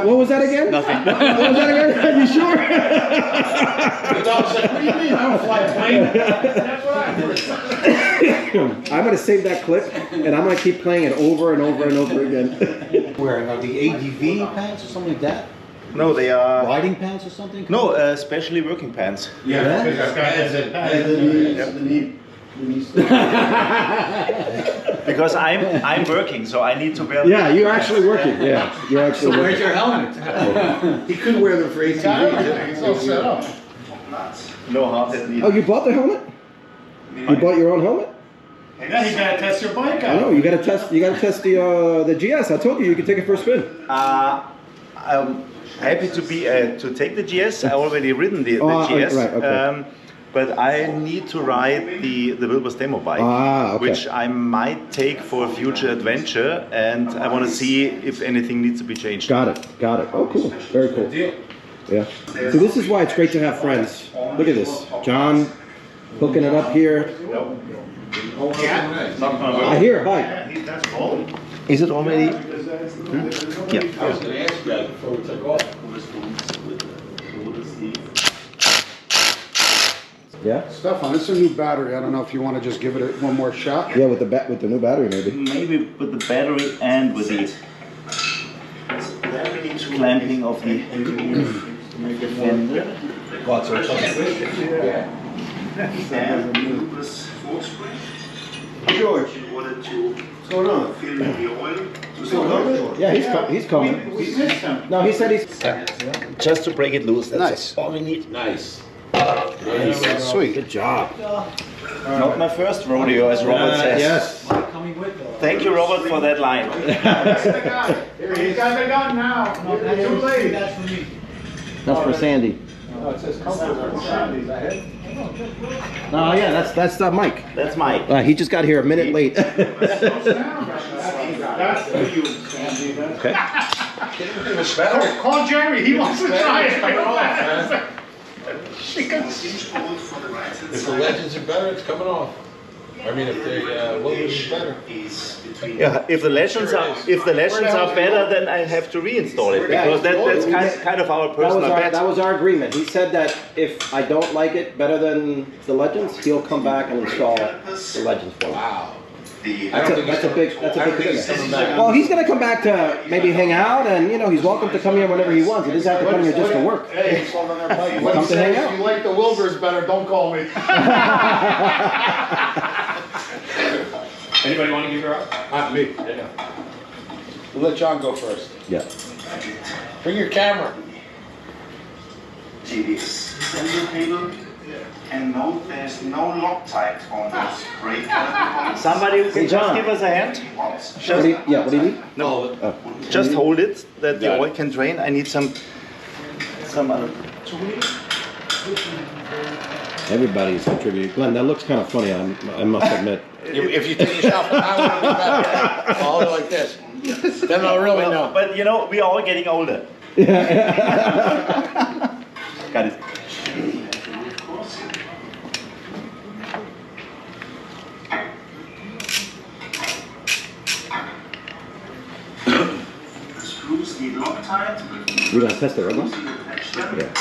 What was that again? Nothing. What was that again? You sure? The dog said, what do you mean? I don't fly a plane. That's what I heard. I'm gonna save that clip and I'm gonna keep playing it over and over and over again. Wearing the ADV pants or something like that? No, they are. Riding pants or something? No, especially working pants. Yeah, because this guy has a Because I'm working, so I need to wear. Yeah, you're actually working. Yeah, you're actually So where's working. your helmet? He could wear them for ATV. It's all set up. No hard hat needed. Oh, you bought the helmet? You bought your own helmet? Now you gotta test your bike I out. know. You gotta test the GS. I told you can take it for a spin. I'm happy to be to take the GS. I already ridden the GS. Right, okay. But I need to ride the Wilbur's demo bike, Okay. which I might take for a future adventure, and I want to see if anything needs to be changed. Got it. Oh, cool. Very cool. Yeah. So this is why it's great to have friends. Look at this. John hooking it up here. I hear. Hi. Is it already? I was going to ask you guys before we took off. Yeah. Stefan, it's a new battery. I don't know if you want to just give it one more shot. Yeah, with the new battery maybe. Maybe with the battery and with the clamping of the fender. And Wilbur's forespray. George, in order to what's going on? Fill the oil. Yeah, he's coming. We missed him. No, he said he's. Just to break it loose. That's Nice. all we need. Nice. Sweet. Good job. Not my first rodeo, as Robert says. Yes. Thank you, Robert, for that line. He's got the gun now. Too late. That's for Sandy. Oh, it says comfort for Sandy. Is that it? No, yeah, that's Mike. That's Mike. He just got here a minute late. That's for you, Sandy. Okay. Call Jeremy. He wants to try it. If the legends are better, it's coming off. I mean, if the Wilbers is better. Yeah, if the legends are better, then I have to reinstall it because that's kind of our personal bet. That was our agreement. He said that if I don't like it better than the Legends, he'll come back and install the Legends for me. Wow. That's a big commitment. Well, he's going to come back to maybe hang out, and he's welcome to come here whenever he wants. He doesn't have to come here just to work. Hey, it's on their bike. Come to hang out. If you like the Wilbers better, don't call me. Anybody want to give her up? Me. Yeah. We'll let John go first. Yeah. Bring your camera. GDS sensor cable. And note there's no Loctite on this brake. Somebody who can just give us a hand? What do you need? No, just hold it, that the oil can drain. I need some other. Everybody's contributing. Glenn, that looks kind of funny, I must admit. If you take yourself an hour on the back, hold it like this. Then I'll really know. But we are all getting older. Got it. Screws need Loctite. We're going to test it right now? Attach them. Get the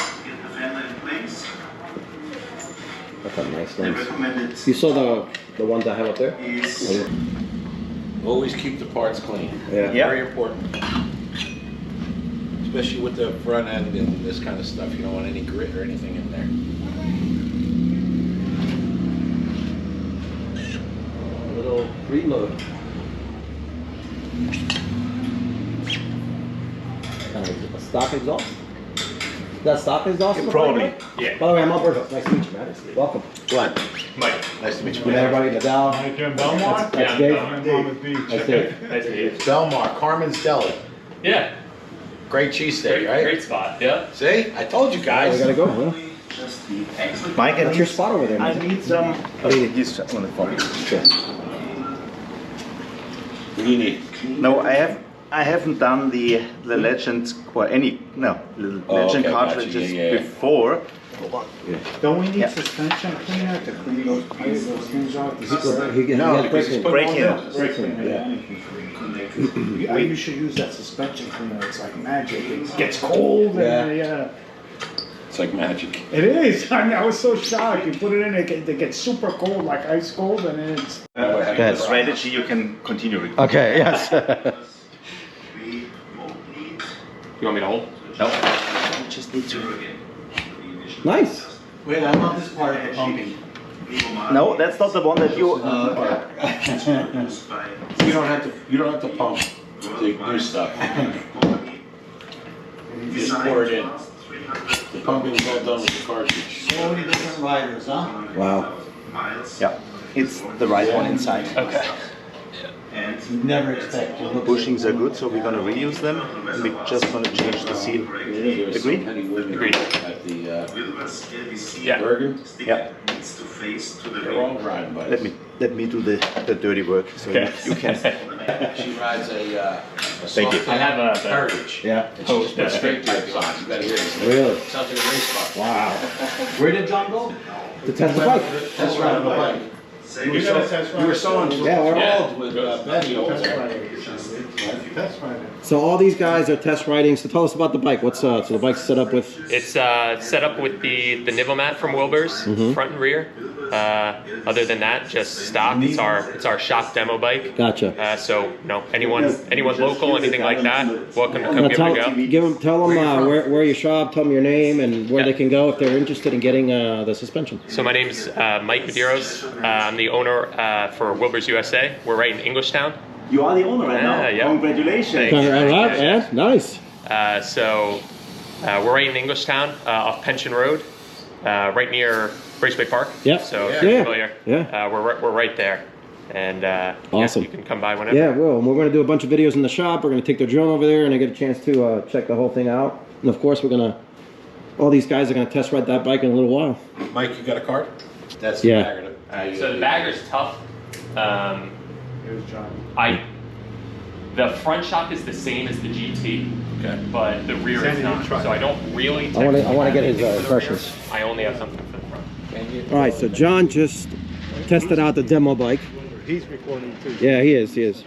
fender in place. That's a nice The lens. recommended You saw the ones I have up there? is Always keep the parts clean. Yeah. Very important. Especially with the front end and this kind of stuff. You don't want any grit or anything in there. A little reload. Kind of a stock exhaust? Is that stock exhaust? Probably. Yeah. By the way, I'm Alberto. Nice to meet you, man. Welcome. Glenn. Mike. Nice to meet you. Good everybody. Nadal. Jim Belmont? That's Dave. Monmouth Beach. Nice Dave. Nice to meet you. Belmar, Carmen's Deli. Yeah. Great cheesesteak, right? Great spot. Yeah. See? I told you We guys. gotta go, huh? just the exit. Mike, What's your spot over there, I man? need some. He's on the phone. Sure. What do you need? No, I haven't done the Legend or any Legend okay, gotcha. cartridges Yeah. before. Don't we need Yeah. suspension cleaner to clean those pipes, those things out? He No, has because break-in. Break in. You should use that suspension cleaner, it's like magic, it gets cold and, It's like magic. It is, I mean, I was so shocked, you put it in, it gets super cold, like ice cold, and then it's... The strategy you can continue with. Okay, yes. You want me to hold? No, you just need to. Nice. Wait, I love this part of the pumping. No, that's not the one that you. You don't have to pump the new stuff. You just pour it in. The pumping's all done with the cartridge. So many different riders, huh? Wow. Yeah, it's the right one inside. Okay. You'd never expect to look. Bushings are good, so we're gonna reuse them. And we're just gonna change the seal. Agreed? Agreed. At the Yeah. Bergen. Yeah. They're all riding bikes. Let me do the dirty work, so Okay. you can. She rides a Thank you. I have a Heritage. Yeah. And she just put straight pipes on. You gotta hear this. Really? Sounds like a race car. Wow. Where did John go? To test the bike. That's riding the bike. You were so enthralled with Betty over there. Test rider. So all these guys are test riding. So tell us about the bike. What's so the bike's set up with? It's set up with the nibble mat from Wilbur's, front and rear. Other than that, just stock. It's our shop demo bike. Gotcha. So anyone local, anything like that, welcome to come give it a go. Tell them where you shop. Tell them your name and where they can go if they're interested in getting the suspension. So my name's Mike Medeiros. I'm the owner for Wilbur's USA. We're right in Englishtown. You are the owner right now. Yeah. Congratulations. Congrats. Nice. So we're right in Englishtown off Pension Road, right near Raceway Park. Yep. So if you're familiar. Yeah. We're right there. And awesome. You can come by whenever. Yeah, well, we're going to do a bunch of videos in the shop. We're going to take their drone over there and I get a chance to check the whole thing out. And of course, all these guys are going to test ride that bike in a little while. Mike, you got a card? That's the bagger. So the bagger's tough. Here's John. The front shock is the same as the GT, but the rear is not. So I don't really. I want to get his impressions. I only have something for the front. All right, so John just tested out the demo bike. He's recording too. Yeah, he is.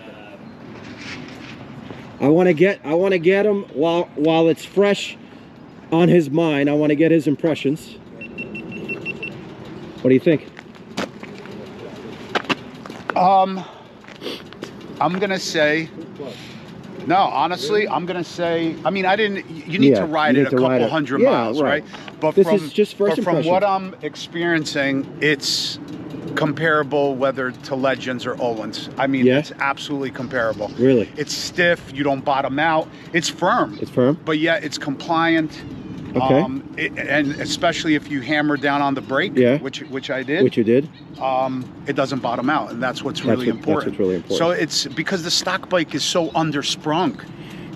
I want to get him while it's fresh on his mind. I want to get his impressions. What do you think? I'm gonna say no. Honestly, I'm gonna say. I mean, you need to ride it a couple hundred miles, right? But this is just first from impressions. what I'm experiencing, it's comparable whether to Legends or Olin's. I mean, it's absolutely comparable. Really? It's stiff. You don't bottom out. It's firm. It's firm. But yeah, it's compliant. Okay. And especially if you hammer down on the brake, which I did. Which you did. It doesn't bottom out, and that's what's really important. That's what's really important. So it's because the stock bike is so undersprung.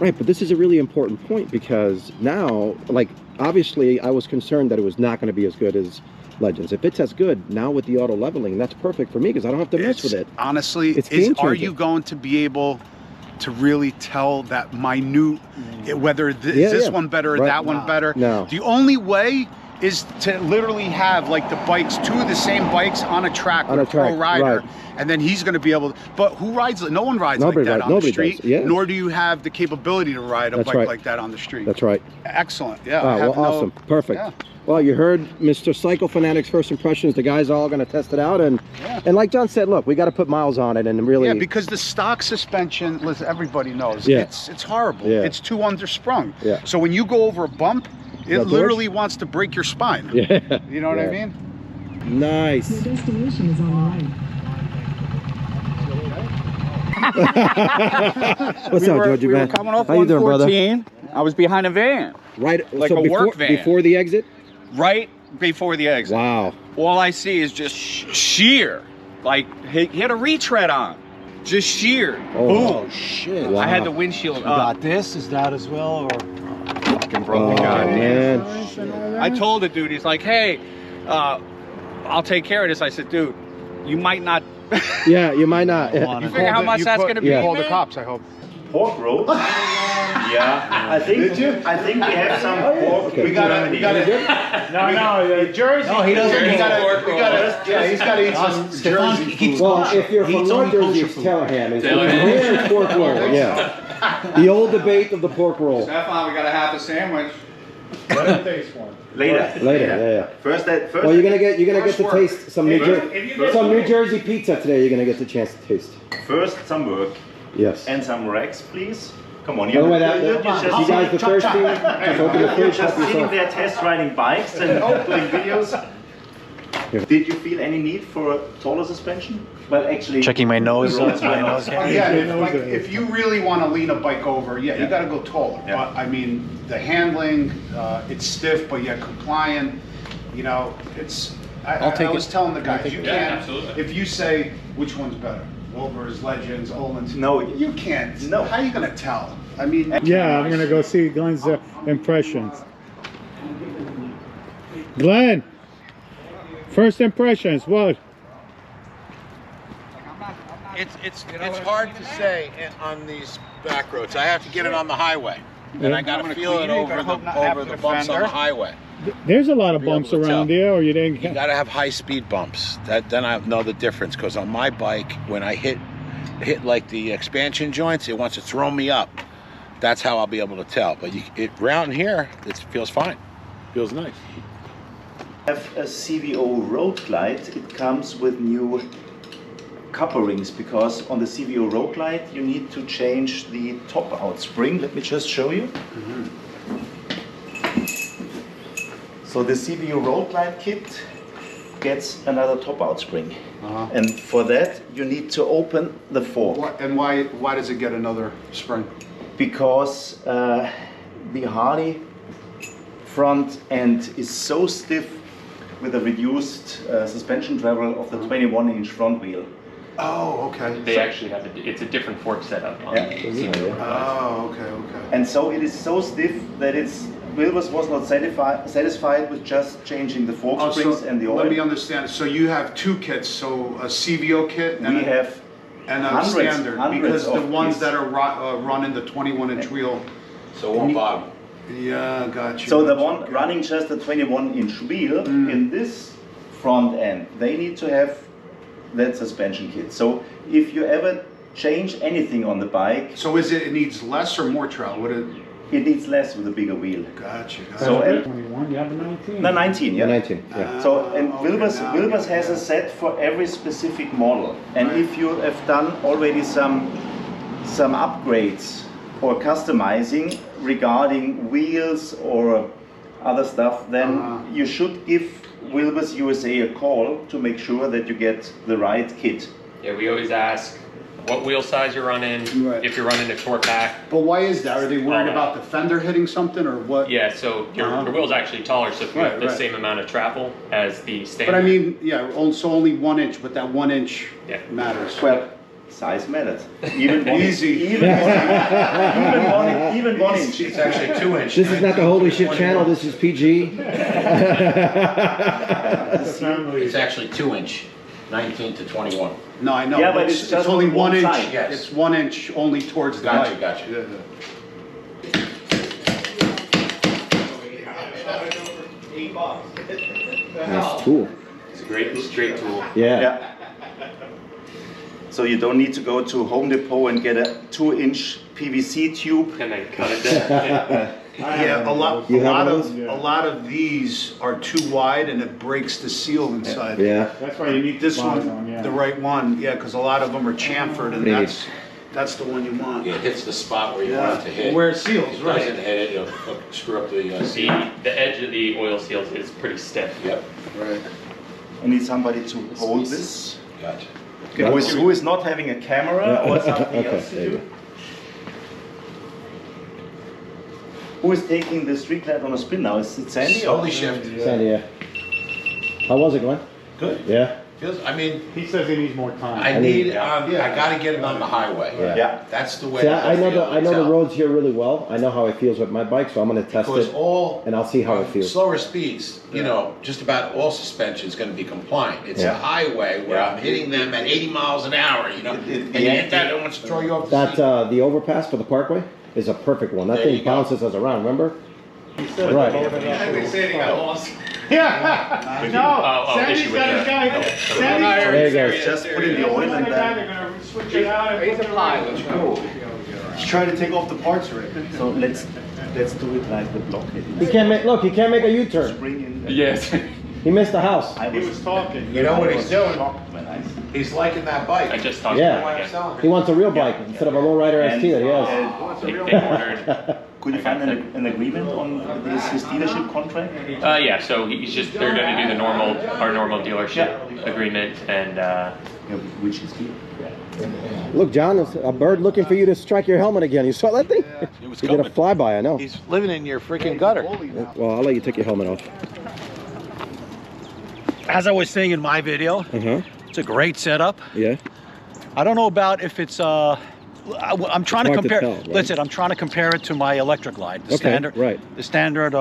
Right, but this is a really important point because now, like, obviously I was concerned that it was not going to be as good as Legends. If it's as good now with the auto leveling, that's perfect for me because I don't have to mess with it. Honestly, are you going to be able to really tell that minute whether is this one better or that one better? No. The only way is to literally have like the bikes, two of the same bikes on a track with a pro rider, and then he's going to be able to. But who rides? No one rides like that on the street. Nor do you have the capability to ride a bike like that on the street. That's right. Excellent. Yeah. Well, awesome. Perfect. Yeah. Well, you heard Mr. CYCLEFANATIC's first impressions. The guys are all going to test it out, and like John said, look, we got to put miles on it, and really. Yeah, because the stock suspension, listen, everybody knows, it's horrible. Yeah. It's too undersprung. Yeah. So when you go over a bump, it literally wants to break your spine. Yeah. You know what I mean? Nice. Your destination is on the right. What's up, Georgie, man? We were coming off How you doing, 114. brother? I was behind a van. Right, like so a work van. Before the exit? Right before the exit. Wow. All I see is just sheer. Like, he had a retread on. Just sheer. Oh, boom. Shit. Wow. I had the windshield You up. got this? Is that as well? Or Fucking broke the guy. Man. I told the dude, he's like, hey, I'll take care of this. I said, dude, you might not. Yeah, you might not. You figure how much that's going to be? You called the cops, I hope. Pork roll? Yeah. I think we have some pork. Okay. We got it. No, Jersey. No, he doesn't. He's got to eat some Jersey food. Well, if you're from North Jersey, it's Tellingham. It's pork roll. Yeah. The old debate of the pork roll. Stefan, we got to have a sandwich. Let him taste one. Later. Yeah. First. Well, you're gonna get to taste some New Jersey pizza today. You're gonna get the chance to taste. First, some work. Yes. And some racks, please. Come on, By the way, you guys are thirsty. Just open the you're fridge. just sitting there test riding bikes and doing videos. Did you feel any need for a taller suspension? Well, actually, checking my nose. If you really want to lean a bike over, you got to go taller. Yeah. But I mean, the handling, it's stiff, but yet compliant. You know, it's. I was telling the guys, you can't. If you say which one's better, Wilbur's, Legends, Olin's. No, you can't. No. How are you going to tell? I mean. Yeah, I'm gonna go see Glenn's impressions. Glenn, first impressions. What? It's hard to say on these back roads. I have to get it on the highway, and I got to feel it over the bumps on the highway. There's a lot of bumps around there, or you didn't. You got to have high-speed bumps. Then I know the difference. Because on my bike, when I hit like the expansion joints, it wants to throw me up. That's how I'll be able to tell. But around here, it feels fine. Feels nice. Have a CVO Road Glide. It comes with new couplings, because on the CVO Road Glide you need to change the top out spring. Let me just show you. So the CVO Road Glide kit gets another top out spring, and for that you need to open the fork. And why does it get another spring? Because the Harley front end is so stiff with a reduced suspension travel of the 21-inch front wheel. Oh, okay. They actually have it's a different fork setup on the CVO. Oh, okay. And so it is so stiff that Wilbur was not satisfied with just changing the fork springs and the oil. Let me understand. So you have two kits, so a CVO kit and a standard, because the ones that are running the 21-inch wheel. So one bottom. Yeah, got you. So the one running just the 21-inch wheel in this front end, they need to have that suspension kit. So if you ever change anything on the bike, so it needs less or more travel? It needs less with a bigger wheel. Gotcha. So 21, you have the 19. The 19, yeah. 19, yeah. So and Wilbur's has a set for every specific model. And if you have done already some upgrades or customizing regarding wheels or other stuff, then you should give Wilbur's USA a call to make sure that you get the right kit. Yeah, we always ask what wheel size you're running, if you're running a short pack. But why is that? Are they worried about the fender hitting something, or what? Yeah, so your wheel's actually taller, so if you have the same amount of travel as the standard. But I mean, yeah, so only 1 inch, but that 1 inch matters. Well, size matters. Even easy. Even 1 inch. It's actually 2 inch. This is not the HOLYSHIFT channel. This is PG. It's actually 2 inch, 19 to 21. No, I know. Yeah, but it's just only 1 inch. side. Yes. It's 1 inch only towards the bike. Gotcha. Nice tool. It's a great straight tool. Yeah. So you don't need to go to Home Depot and get a 2-inch PVC tube and then cut it down. Yeah, a lot of these are too wide and it breaks the seal inside. Yeah. That's why you need this one, the right one. Yeah, because a lot of them are chamfered, and that's the one you want. Yeah, it hits the spot where you want it to hit. Where it seals, It right? doesn't hit it, it'll screw up the seal. The edge of the oil seals is pretty stiff. Yep. Right. I need somebody to hold this. Gotcha. Who is not having a camera or something else to do. Who is taking the Street Glide on a spin now? Is it Sandy? HOLYSHIFT. Sandy, yeah. How was it going? Good. Yeah. He says he needs more time. I gotta get it on the highway. Yeah. That's the way. See, I know the roads here really well. I know how it feels with my bike, so I'm going to test Because it, and I'll see how it feels. Slower speeds, you know, just about all suspension is going to be compliant. It's a highway where I'm hitting them at 80 miles an hour, you know, and you hit that, it wants to throw you off the seat. The overpass for the parkway is a perfect one. That thing bounces us around, remember? Right. Yeah. No. Sandy's got a guy. There you go. Just put in the oil and then. They're gonna switch it out and put the Let's try to take off the parts right. So let's do it like the blockhead. He can't make a U-turn. Bring in. Yes. He missed the house. He was talking. You know what he's doing? He's liking that bike. I just talked Yeah. He wants a real bike instead of a lowrider ST that he has. They ordered. Could you find an agreement on his dealership contract? Yeah, so they're going to do our normal dealership agreement, and which is here. Look, John, there's a bird looking for you to strike your helmet again. You saw that thing? It was He did a flyby, I know. He's living in your freaking gutter. Well, I'll let you take your helmet off. As I was saying in my video, it's a great setup. Yeah. I don't know about if it's I'm trying to compare. Right? Listen, I'm trying to compare it to my electric glide, the the standard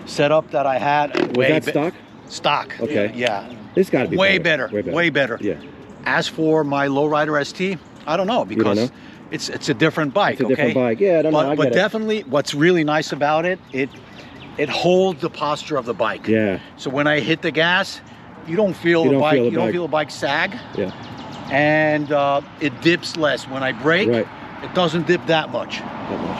setup that I had. Was that stock? Stock. Okay. Yeah. It's got to be way better. Way better. Yeah. As for my lowrider ST, I don't know because it's a different bike. It's a different bike. Yeah, I don't know. But definitely, what's really nice about it, it holds the posture of the bike. Yeah. So when I hit the gas, you don't feel the bike. You don't feel the bike sag. Yeah. And it dips less. When I brake, Right. it doesn't dip that much.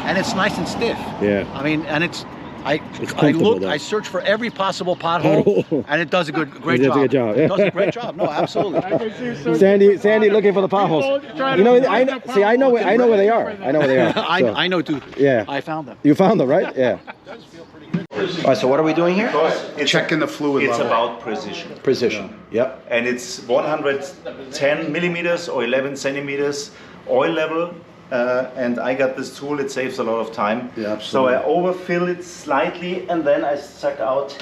And it's nice and stiff. Yeah. I mean, and it's I comfortable, looked, though. I searched for every possible pothole, and it does a great It does job. a good job, yeah. It does a great job. No, absolutely. Sandy looking for the potholes. You know, I know where they are. I know where they are. So. I know too. Yeah. I found them. You found them, right? Yeah. All right, so what are we doing here? Checking the fluid It's level. about precision. Precision. Yep. And it's 110 millimeters or 11 centimeters oil level. And I got this tool, it saves a lot of time. Yeah, absolutely. So I overfill it slightly and then I suck out.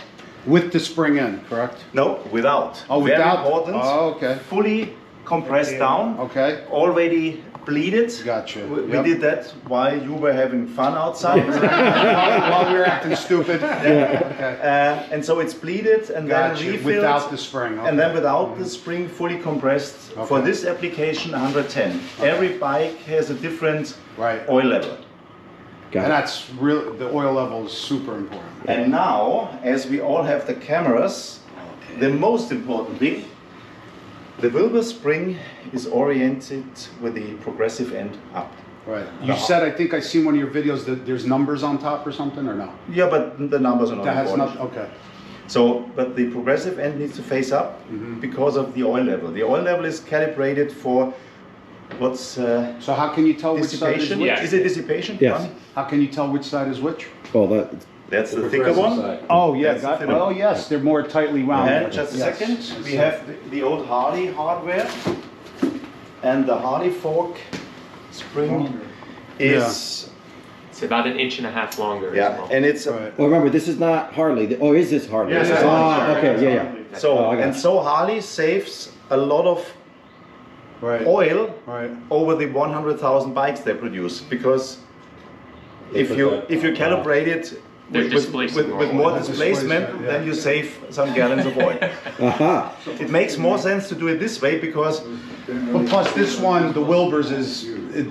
With the spring in, correct? No, without. Oh, Very without? important. Oh, okay. Fully compressed down. Okay. Already bleeded. Gotcha. We did that while you were having fun outside. While we were acting stupid. Yeah. Okay. And so it's bleeded and Gotcha. then refilled. Without the spring. Okay. And then without the spring, fully compressed. Okay. For this application, 110. Every bike has a different oil level. And that's real. The oil level is super important. And now, as we all have the cameras, the most important thing, the Wilber spring is oriented with the progressive end up. Right. You said, I think I seen one of your videos that there's numbers on top or something, or no? Yeah, but the numbers are not That has important. not. Okay. So, but the progressive end needs to face up because of the oil level. The oil level is calibrated for what's so how can you tell which side is dissipation? which? Is it dissipation? Yes. Ronnie? How can you tell which side is which? Well, that's the thicker one. Oh yeah, That's got the it. thinner Oh one. yes, they're more tightly wound. And just a second, we have the old Harley hardware, and the Harley fork spring is It's about 1.5 inches longer. yeah, as well. and it's well, remember, this is not Harley. Or is this Harley? Yes, it's Harley. Okay, yeah. so I got and it. so Harley saves a lot of oil over the 100,000 bikes they produce because if you calibrate it with more displacement, then you save some gallons of oil. It makes more sense to do it this way because But plus this one, the Wilbur's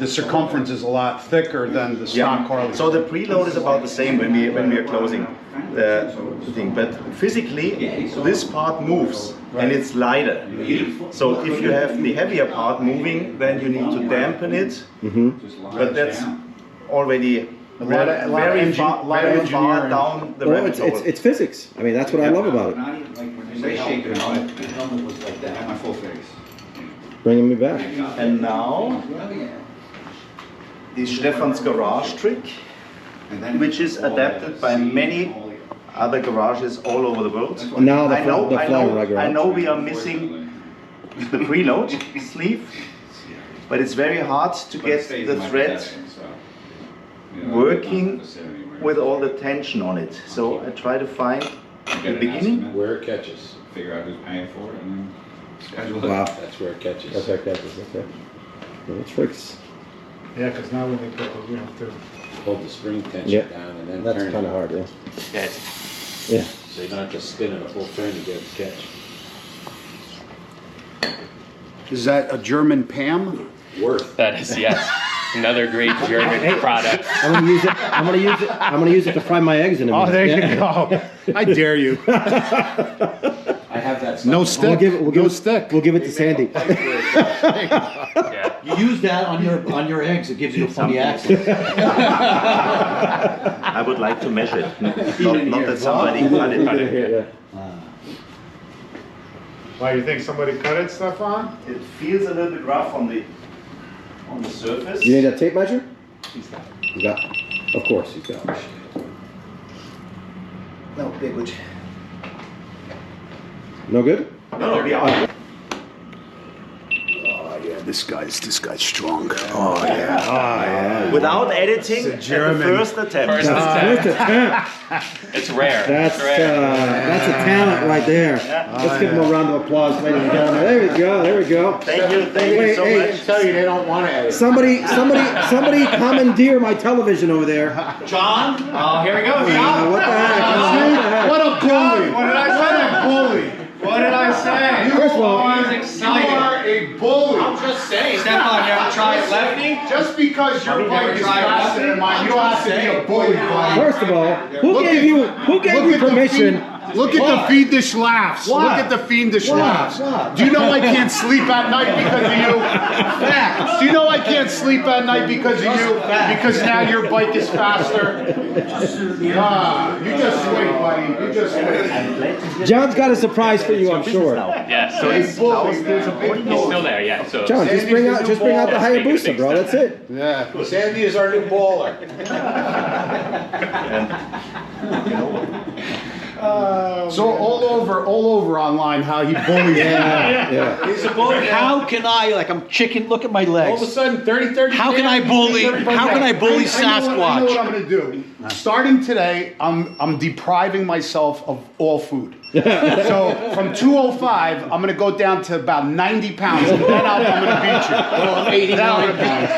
the circumference is a lot thicker than the stock Harley. So the preload is about the same when we are closing the thing, but physically this part moves and it's lighter. So if you have the heavier part moving, then you need to dampen it. But that's already very far down the rabbit hole. It's physics. I mean, that's what I love about it. Bringing me back. And now is Stefan's garage trick, which is adapted by many other garages all over the world. Now the fly&ride garage. I know we are missing the preload sleeve, but it's very hard to get the thread working with all the tension on it. So I try to find the beginning where it catches, figure out who's paying for it, and then schedule Wow. it. That's where it catches. That's where it catches. Okay. Well, tricks. Yeah, because now when they put you have to Hold the spring tension Yeah. down and then That's turn kind of it. hard, yeah. Yeah, it's- Yeah. So you're not just spinning a full turn to get it to catch. Is that a German Pam? Worth. That is, yes. Another great German product. I'm gonna use it. I'm gonna use it to fry my eggs in a minute. Oh, there Yeah. you go. I dare you. I have that. No stuff. stick. We'll give it to Sandy. Yeah. You use that on your eggs. It gives you a funny accent. I would like to measure it. Not that somebody cut it. Why, you think somebody cut it, Stefan? It feels a little bit rough on the surface. You need a tape measure? He's got it. He's got. Of course, he's got. No, big good. No good? No, we are. Oh yeah, this guy's strong. Oh yeah. Without editing, It's a German. at the first attempt. First attempt. It's rare. That's It's rare. that's a talent right there. Let's give him a round of applause, ladies and gentlemen. There we go. There we go. Thank you so much. Tell you they don't want to edit. Somebody commandeer my television over there. John? Oh, here we go, John. What the heck? What a bully! What did I say? What a bully! What did I say? First of all, You are a a bully. I'm just saying. Stefan, you ever tried lefty? Just because your bike is faster than mine, you don't have to be a bully, buddy. First of all, who gave you permission? Look at the fiendish laughs. Look at the fiendish laughs. Do you know I can't sleep at night because of you? Facts. Do you know I can't sleep at night because of you? Because now your bike is faster. You just wait, buddy. You just wait. John's got a surprise for you, I'm sure. Yeah, so he's still there, yeah. So John, just bring out the Hayabusa, bro. That's it. Yeah. Sandy is our new baller. So all over online how he bullies you. Yeah. He's a bully. How can I, like, I'm chicken, look at my legs. All of a sudden, 30. How can I bully Sasquatch? I know what I'm going to do. Starting today, I'm depriving myself of all food. So from 205, I'm going to go down to about 90 pounds, and then I'm going to beat you. Well, I'm 89 pounds.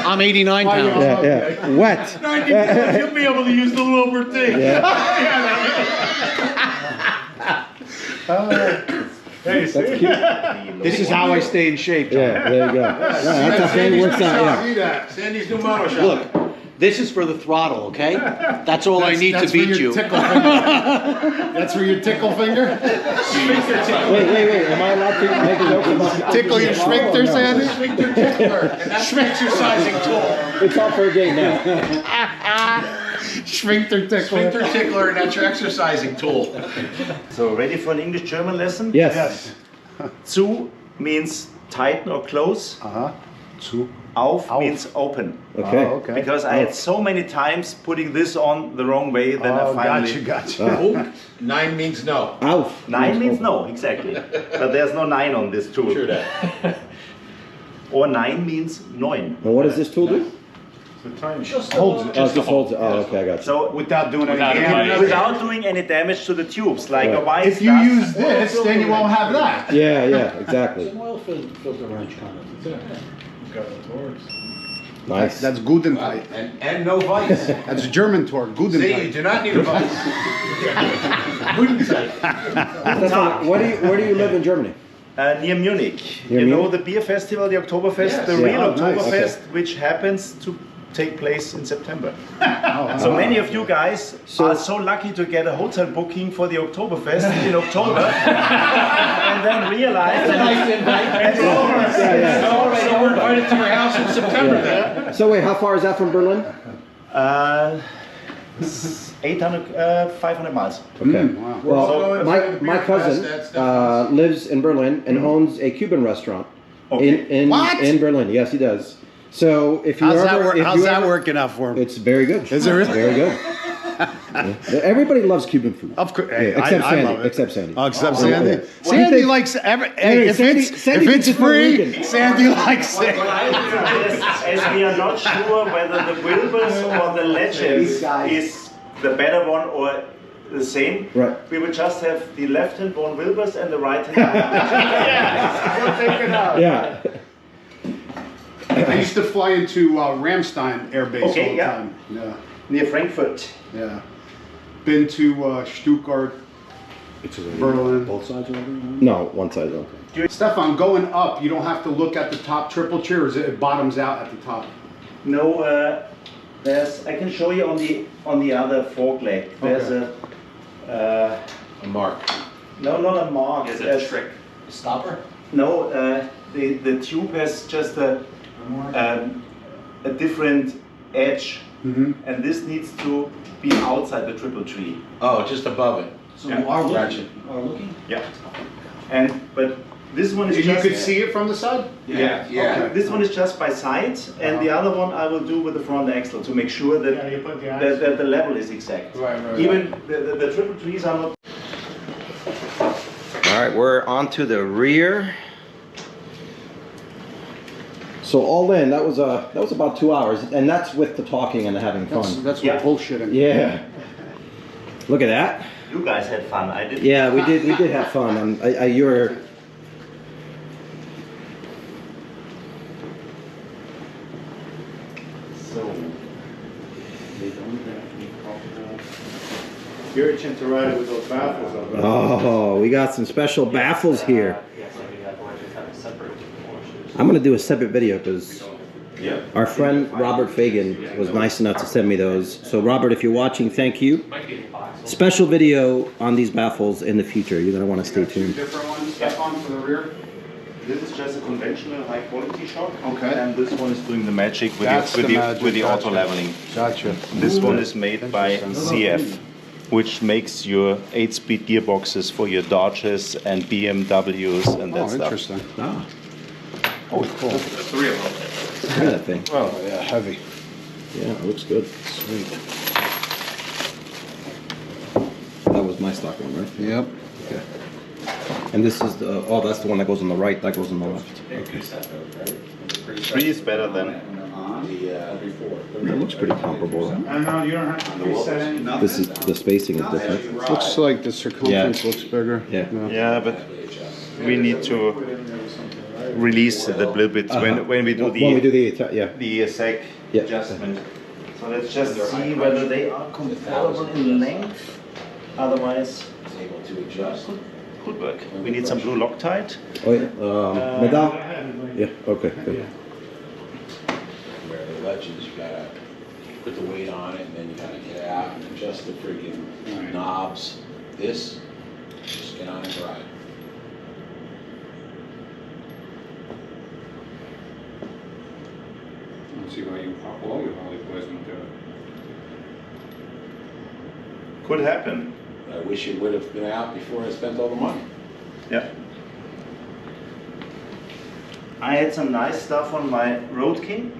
I'm 89 pounds. Yeah. Wet. 90 pounds, you'll be able to use the Wilbur thing. Hey, see? This is how I stay in shape, John. Yeah, there you go. That's how Sandy works out. See that? Sandy's new motor shop. Look, this is for the throttle, okay? That's all I need to beat you. That's for your tickle finger? Wait. Am I allowed to make a joke about Tickle your sphincter, Sandy? Sphincter tickler, and that's an exercising tool. It's all for a game now. Sphincter tickler. Sphincter tickler, and that's your exercising tool. So ready for an English-German lesson? Yes. Zu means tighten or close. Zu. Auf means open. Okay. Because I had so many times putting this on the wrong way, then I finally... Gotcha. 9 means no. Auf. 9 means no, exactly. But there's no 9 on this tool. Sure that. Or 9 means 9. And what does this tool do? Just holds it. Just holds it. Oh, okay, I got you. So Without doing any damage. without doing any damage to the tubes, like a white If you use this, then you won't have that. Yeah, exactly. Oil filter wrench kind of. Nice. That's Gudentheit. And no vice. That's German torque. See, you Gudentheit. do not need a vice. Where do you live in Germany? Near Munich. Near you know Munich? the beer festival, the Oktoberfest, Yes. the real Oh, nice. Oktoberfest, which happens to take place in September. Oh, So many of you guys are so lucky to get a hotel booking for the Oktoberfest in October and then realize that it's over. So we're invited to your house in September then. So wait, how far is that from Berlin? 500 miles. Okay. Wow. Well, my cousin lives in Berlin and owns a Cuban restaurant in Berlin. Yes, he does. So if you How's that working out for him? It's very good. Is it really? Very good. Everybody loves Cuban food. Of course, except I Sandy. love it. Except Sandy. Except Sandy. Yeah. Sandy likes every. Hey, if Sandy it's thinks it's free, vegan. Sandy likes it. As we are not sure whether the Wilbers or the Legends is the better one or the same, Right. we would just have the left-hand one Wilbers and the right-hand one. We'll take it out. Yeah. I used to fly into Ramstein Air Base all the yeah. time. Yeah. Near Frankfurt. Yeah. Been to Stuttgart, Berlin. Both sides of it? No, one side. Okay. Stefan, going up, you don't have to look at the top triple cheer, or it bottoms out at the top? No, I can show you on the other fork leg. There's A mark. no, not a mark. Is it a trick? Stopper? No, the tube has just a different edge, and this needs to be outside the triple tree. Oh, just above it. So you are looking. Yeah. But this one is You just... could see it from the side? Yeah. Okay. This one is just by side, and the other one I will do with the front axle to make sure that, you put the eyes. that the level is exact. Right. Even the triple trees are not... All right, we're on to the rear. So all in, that was about 2 hours, and that's with the talking and the having fun. That's what bullshitting. Yeah. Look at that. You guys had fun. I didn't. Yeah, we did have fun. You're. So, they don't have any comfortable. You're itching to ride it with those baffles on. Oh, we got some special baffles here. Yes, I think that one just have a separate I'm going to do a separate video because our friend Robert Fagan was nice enough to send me those. So Robert, if you're watching, thank you. Special video on these baffles in the future. You're going to want to stay tuned. Different ones, step on for the rear. This is just a conventional high quality shock. Okay. And this one is doing the magic with the auto leveling. Gotcha. This one is made by CF, which makes your 8-speed gearboxes for your Dodges and BMWs and that stuff. Interesting. Ah. Oh, cool. The 3 of them. Look at that thing. Oh, yeah, heavy. Yeah, it looks good. Sweet. That was my stock one, right? Yep. Okay. And this is the, oh, that's the one that goes on the right, that goes on the left. Okay. 3 is better than That looks pretty comparable. And now you don't have to preset anything. This is, the spacing is different. Looks like the circumference looks bigger. Yeah. Yeah, but we need to release it a little bit when we do the sec adjustment. So let's just see whether they are compatible in length. Otherwise, able to adjust. Could work. We need some blue Loctite. Oh yeah, Medal? Yeah, okay, good. Where the ledges, you gotta put the weight on it, and then you gotta get out and adjust the freaking knobs. This, just get on and ride. I don't see why you pop all your Harley boys won't do it. Could happen. I wish it would have been out before I spent all the money. Yeah. I had some nice stuff on my Road King.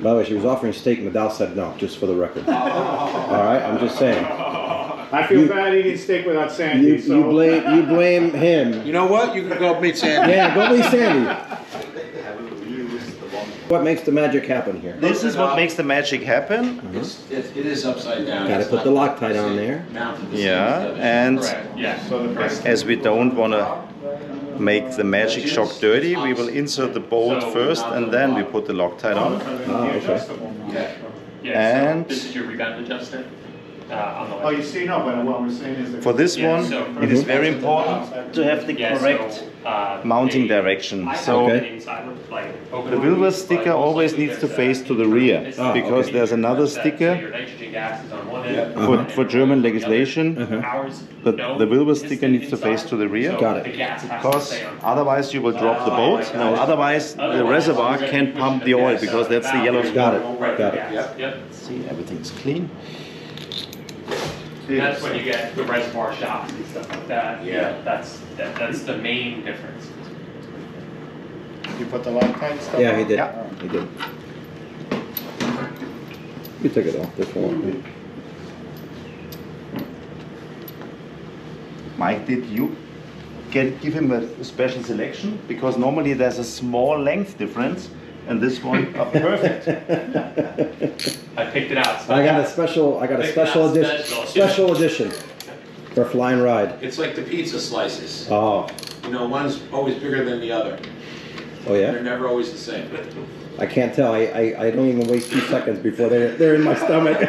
By the way, she was offering steak, Medal said no, just for the record. Alright, I'm just saying. I feel bad eating steak without Sandy. You blame him. You know what? You can go meet Sandy. Yeah, go meet Sandy. What makes the magic happen here? This is what makes the magic happen. It is upside down. Got to put the Loctite on there. Yeah, and as we don't want to make the magic shock dirty, we will insert the bolt first and then we put the Loctite on. Yeah, And so this is your rebound adjuster. On the left. Oh, you see, no, but what we're saying is that for this one, so it is very important to have the correct mounting direction. So the Wilbur sticker always needs to face to the rear because there's another sticker for German legislation. But the Wilbur sticker needs to face to the rear. Got it. Because otherwise you will drop the bolt. No, otherwise the reservoir can't pump the oil because that's the yellow spot. Got it. Got it. See, everything's clean. That's when you get the reservoir shocks and stuff like that. Yeah, that's the main difference. you put the Loctite stuff Yeah, on? he did. He did. You took it off this one. Mike, did you give him a special selection? Because normally there's a small length difference, and this one are perfect. I picked it out. I got a special edition. Special edition for Fly and Ride. It's like the pizza slices. Oh. You know, one's always bigger than the other. Oh yeah? They're never always the same. I can't tell. I don't even waste 2 seconds before they're in my stomach.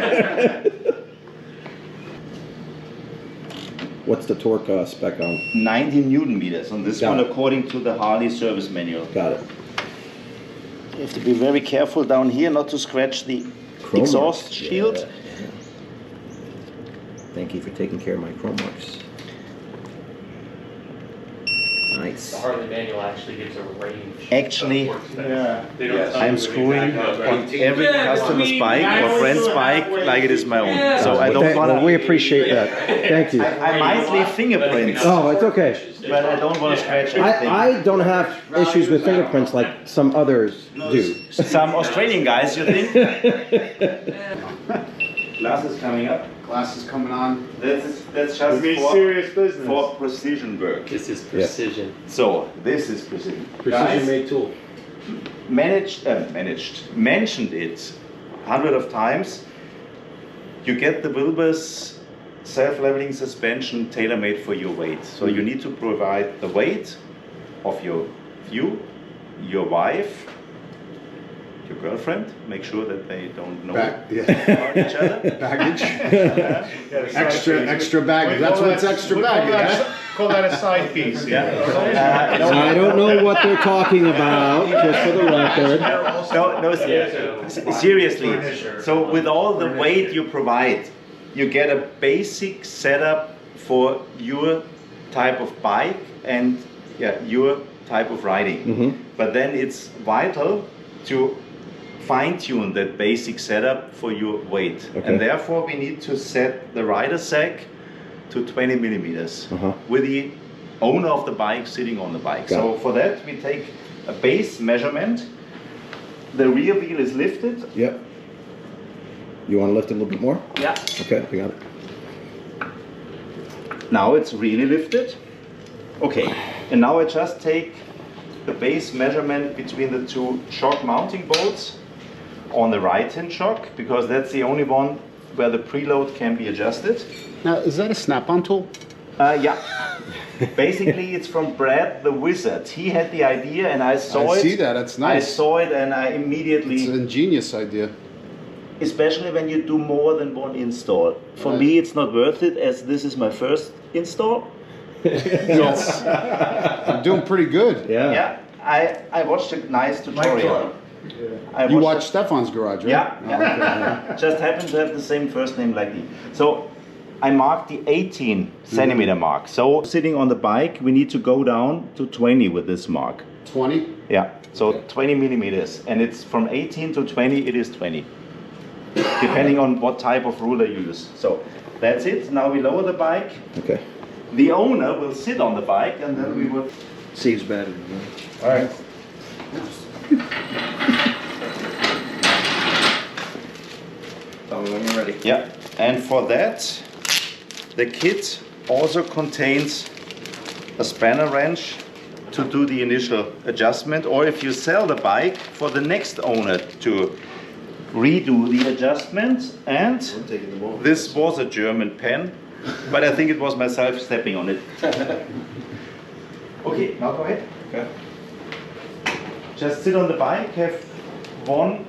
What's the torque spec on? 90 Newton meters on this Got one it. according to the Harley service manual. Got it. You have to be very careful down here not to scratch the Chrome exhaust marks. shield. Yeah. Thank you for taking care of my chrome marks. Nice. The Harley manual actually gives a range. Actually, I'm screwing on every Yeah, customer's bike or friend's bike like it is my own. So I don't want to. We appreciate that. Thank you. I might leave fingerprints. Oh, it's okay. But I don't want to scratch anything. I don't have issues with fingerprints like some others do. Some Australian guys, you think? Glass is coming up. Glass is coming on. That's just serious business. for precision work. This is precision. So this is precision. Precision made tool. Mentioned it 100 of times. You get the Wilbur's self-leveling suspension tailor-made for your weight. So you need to provide the weight of your wife, your girlfriend. Make sure that they don't know Back, yeah. about each other. Baggage. Extra baggage. That's what's extra baggage. Call that a side piece. Yeah. I don't know what they're talking about, just for the record. Seriously. So with all the weight you provide, you get a basic setup for your type of bike and your type of riding. But then it's vital to fine-tune that basic setup for your weight. And therefore we need to set the rider sack to 20 millimeters with the owner of the bike sitting on the bike. So for that we take a base measurement. The rear wheel is lifted. Yep. You want to lift it a little bit more? Yeah. Okay, I got it. Now it's really lifted. Okay, and now I just take the base measurement between the two shock mounting bolts on the right-hand shock, because that's the only one where the preload can be adjusted. Now, is that a snap-on tool? Yeah. Basically, it's from Brad the Wizard. He had the idea, and I saw it. I see that. That's nice. I saw it, and I immediately. It's an ingenious idea. Especially when you do more than one install. For me, it's not worth it, as this is my first install. Yes. I'm doing pretty good. Yeah. I watched a nice tutorial. You watched Stefan's garage, right? Yeah. Oh, okay. Just happened to have the same first name like me. So I marked the 18 centimeter mark. So sitting on the bike, we need to go down to 20 with this mark. 20? Yeah. So 20 millimeters, and it's from 18 to 20. It is 20, depending on what type of ruler you use. So that's it. Now we lower the bike. Okay. The owner will sit on the bike, and then we will. Saves battery. All right. Tell me when you're ready. Yeah, and for that, the kit also contains a spanner wrench to do the initial adjustment, or if you sell the bike, for the next owner to redo the adjustment. And this was a German pen, but I think it was myself stepping on it. Okay, now go ahead. Okay. Just sit on the bike, have one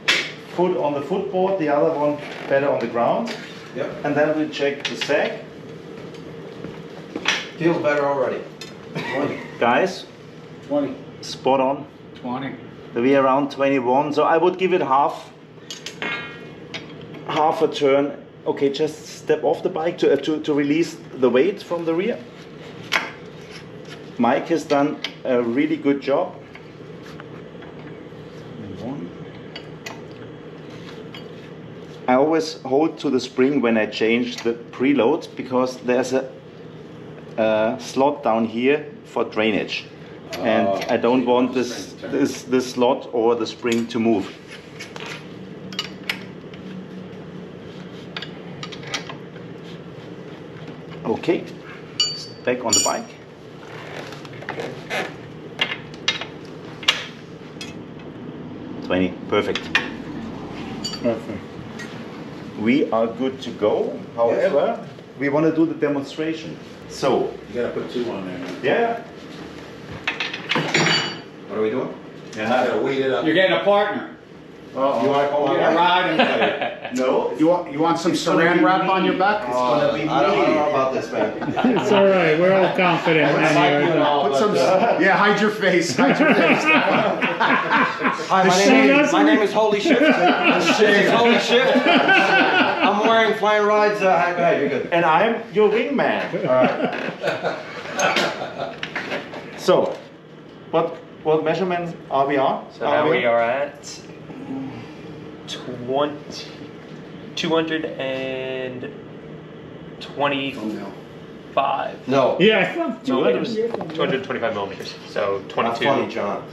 foot on the footboard, the other one better on the ground. Yep. And then we check the sack. Feels better already. 20. Guys, 20. Spot on. 20. We are around 21, so I would give it half a turn. Okay, just step off the bike to release the weight from the rear. Mike has done a really good job. I always hold to the spring when I change the preload, because there's a slot down here for drainage, and I don't want this slot or the spring to move. Okay, back on the bike. Perfect. Perfect. We are good to go. However, we want to do the demonstration. So You gotta put 2 on there. yeah. What are we doing? Gotta weed it up. You're getting a partner. You want to call Get a ride and play. No. You want some saran wrap on your back? It's gonna be I don't me. know about this, man. It's all right. We're all confident. Put some. Yeah, hide your face. Hide your face. Hi, my name is HOLYSHIFT. This is HOLYSHIFT. I'm wearing fly&ride's handbag. You're good. And I'm your wingman. All right. So, what measurements are we on? So now we are at 225. No. Yeah, I thought Millimeters. 225 millimeters. So 22. Not funny, John.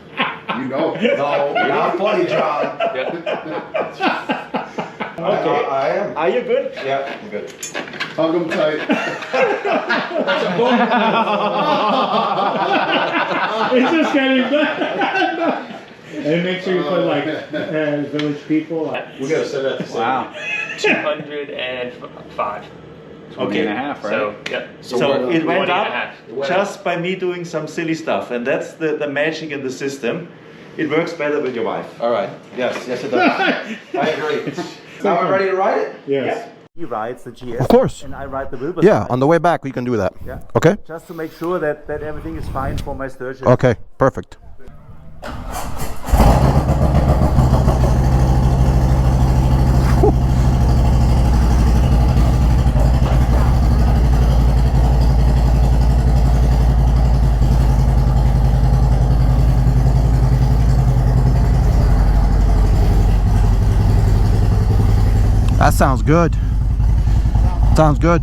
You know. No, not funny, John. Yep. Okay. I am. Are you good? Yeah, I'm good. Hug them tight. It's just getting better. And make sure you put like village people. We gotta set that the same. Wow. 205. Okay. And a half, right? So, yep. So it went 20 and a up half. just by me doing some silly stuff, and that's the magic in the system. it works better with your wife. All right. Yes, yes it does. I agree. Now we're ready to ride it? Yes. He rides the GS. Of course. And I ride the Wilbur. Yeah, on the way back we can do that. Yeah. Okay. Just to make sure that everything is fine for my sturgeon. Okay, perfect. That sounds good. Sounds good.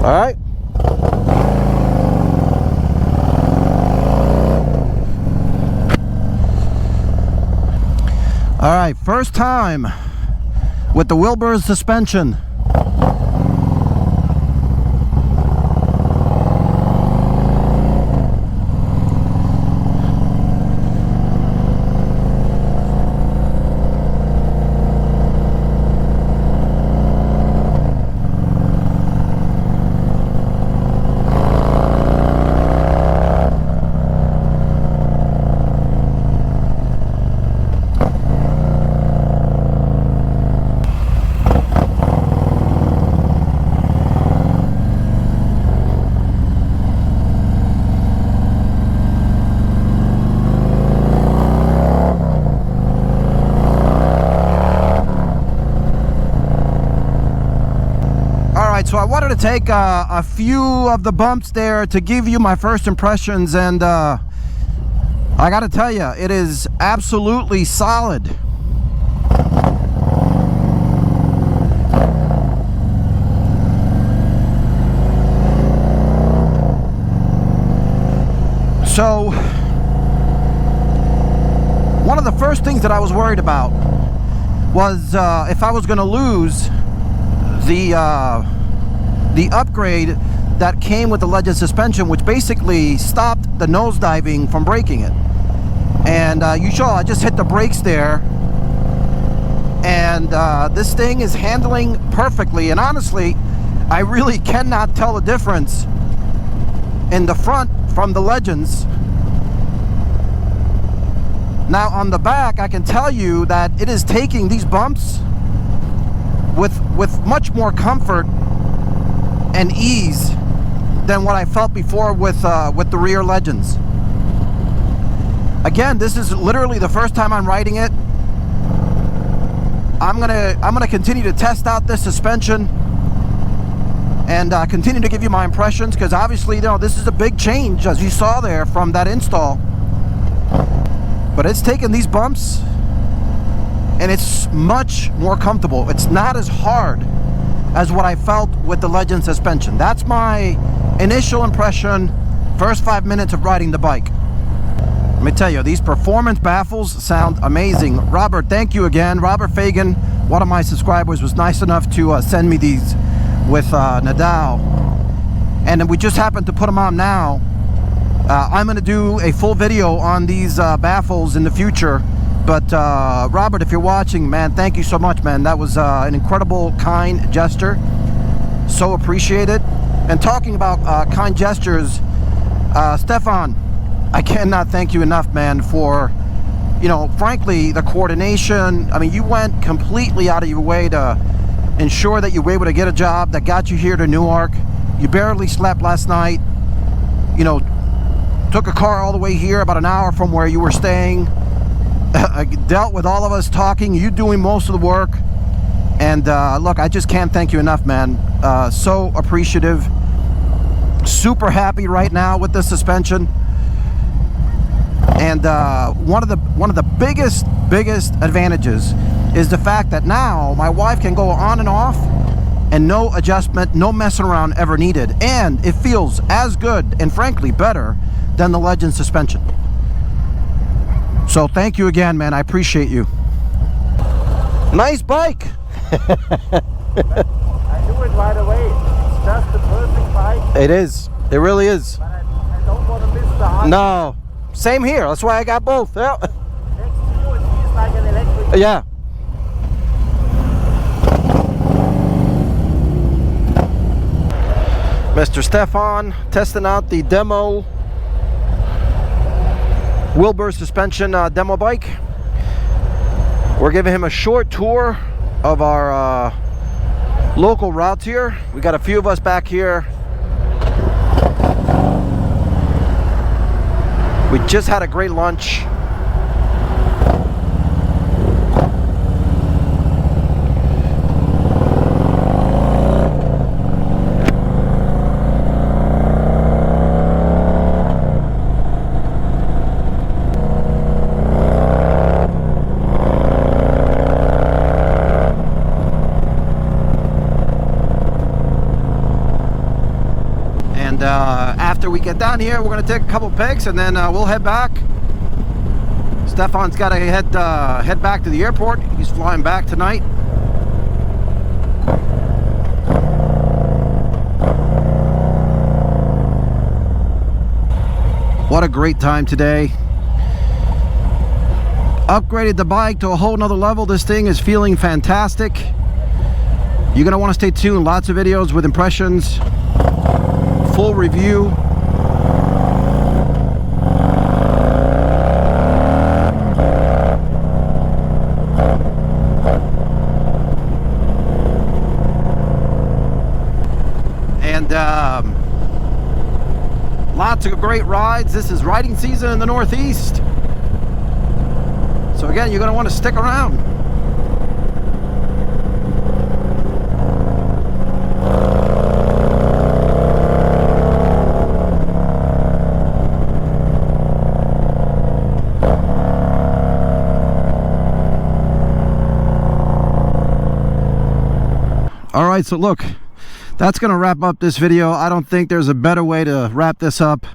All right. All right, first time with the Wilbur suspension. So I wanted to take a few of the bumps there to give you my first impressions, and I gotta tell you, it is absolutely solid. So one of the first things that I was worried about was if I was gonna lose the upgrade that came with the Legend suspension, which basically stopped the nosediving from breaking it. And you saw I just hit the brakes there, and this thing is handling perfectly. And honestly, I really cannot tell the difference in the front from the Legends. Now on the back, I can tell you that it is taking these bumps with much more comfort and ease than what I felt before with the rear Legends. Again, this is literally the first time I'm riding it. I'm gonna continue to test out this suspension and continue to give you my impressions, because obviously, you know, this is a big change, as you saw there from that install. But it's taken these bumps and it's much more comfortable. It's not as hard as what I felt with the Legend suspension. That's my initial impression, first 5 minutes of riding the bike. Let me tell you, these performance baffles sound amazing. Robert, thank you again. Robert Fagan, one of my subscribers, was nice enough to send me these with Nadal. And then we just happened to put them on now. I'm gonna do a full video on these baffles in the future. But Robert, if you're watching, man, thank you so much, man. That was an incredible, kind gesture. So appreciated. And talking about kind gestures, Stefan, I cannot thank you enough, man, for, you know, frankly, the coordination. I mean, you went completely out of your way to ensure that you were able to get a job that got you here to Newark. You barely slept last night. You know, took a car all the way here, about an hour from where you were staying. Dealt with all of us talking, you doing most of the work. And look, I just can't thank you enough, man. So appreciative. super happy right now with the suspension. And one of the biggest advantages is the fact that now my wife can go on and off and no adjustment, no messing around ever needed. And it feels as good and frankly better than the Legend suspension. So thank you again, man. I appreciate you. Nice bike. I knew it right away. It's just the perfect bike. It is. It really is. But I don't want to miss the Harley. No. Same here. That's why I got both. Yeah. Next to you, it feels like an electric. Yeah. Mr. Stefan testing out the demo Wilbur suspension demo bike. We're giving him a short tour of our local routes here. We got a few of us back here. We just had a great lunch. After we get down here, we're going to take a couple pics and then we'll head back. Stefan's got to head back to the airport. He's flying back tonight. What a great time today. Upgraded the bike to a whole nother level. This thing is feeling fantastic. You're going to want to stay tuned. Lots of videos with impressions, full review. And lots of great rides. This is riding season in the Northeast. So again, you're going to want to stick around. All right, so look, that's going to wrap up this video. I don't think there's a better way to wrap this up.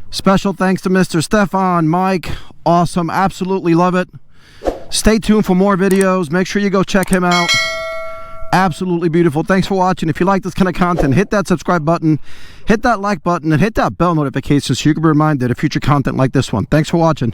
Special thanks to Mr. Stefan, Mike. Awesome, absolutely love it. Stay tuned for more videos. Make sure you go check him out. Absolutely beautiful. Thanks for watching. If you like this kind of content, hit that subscribe button, hit that like button, and hit that bell notification so you can be reminded of future content like this one. Thanks for watching.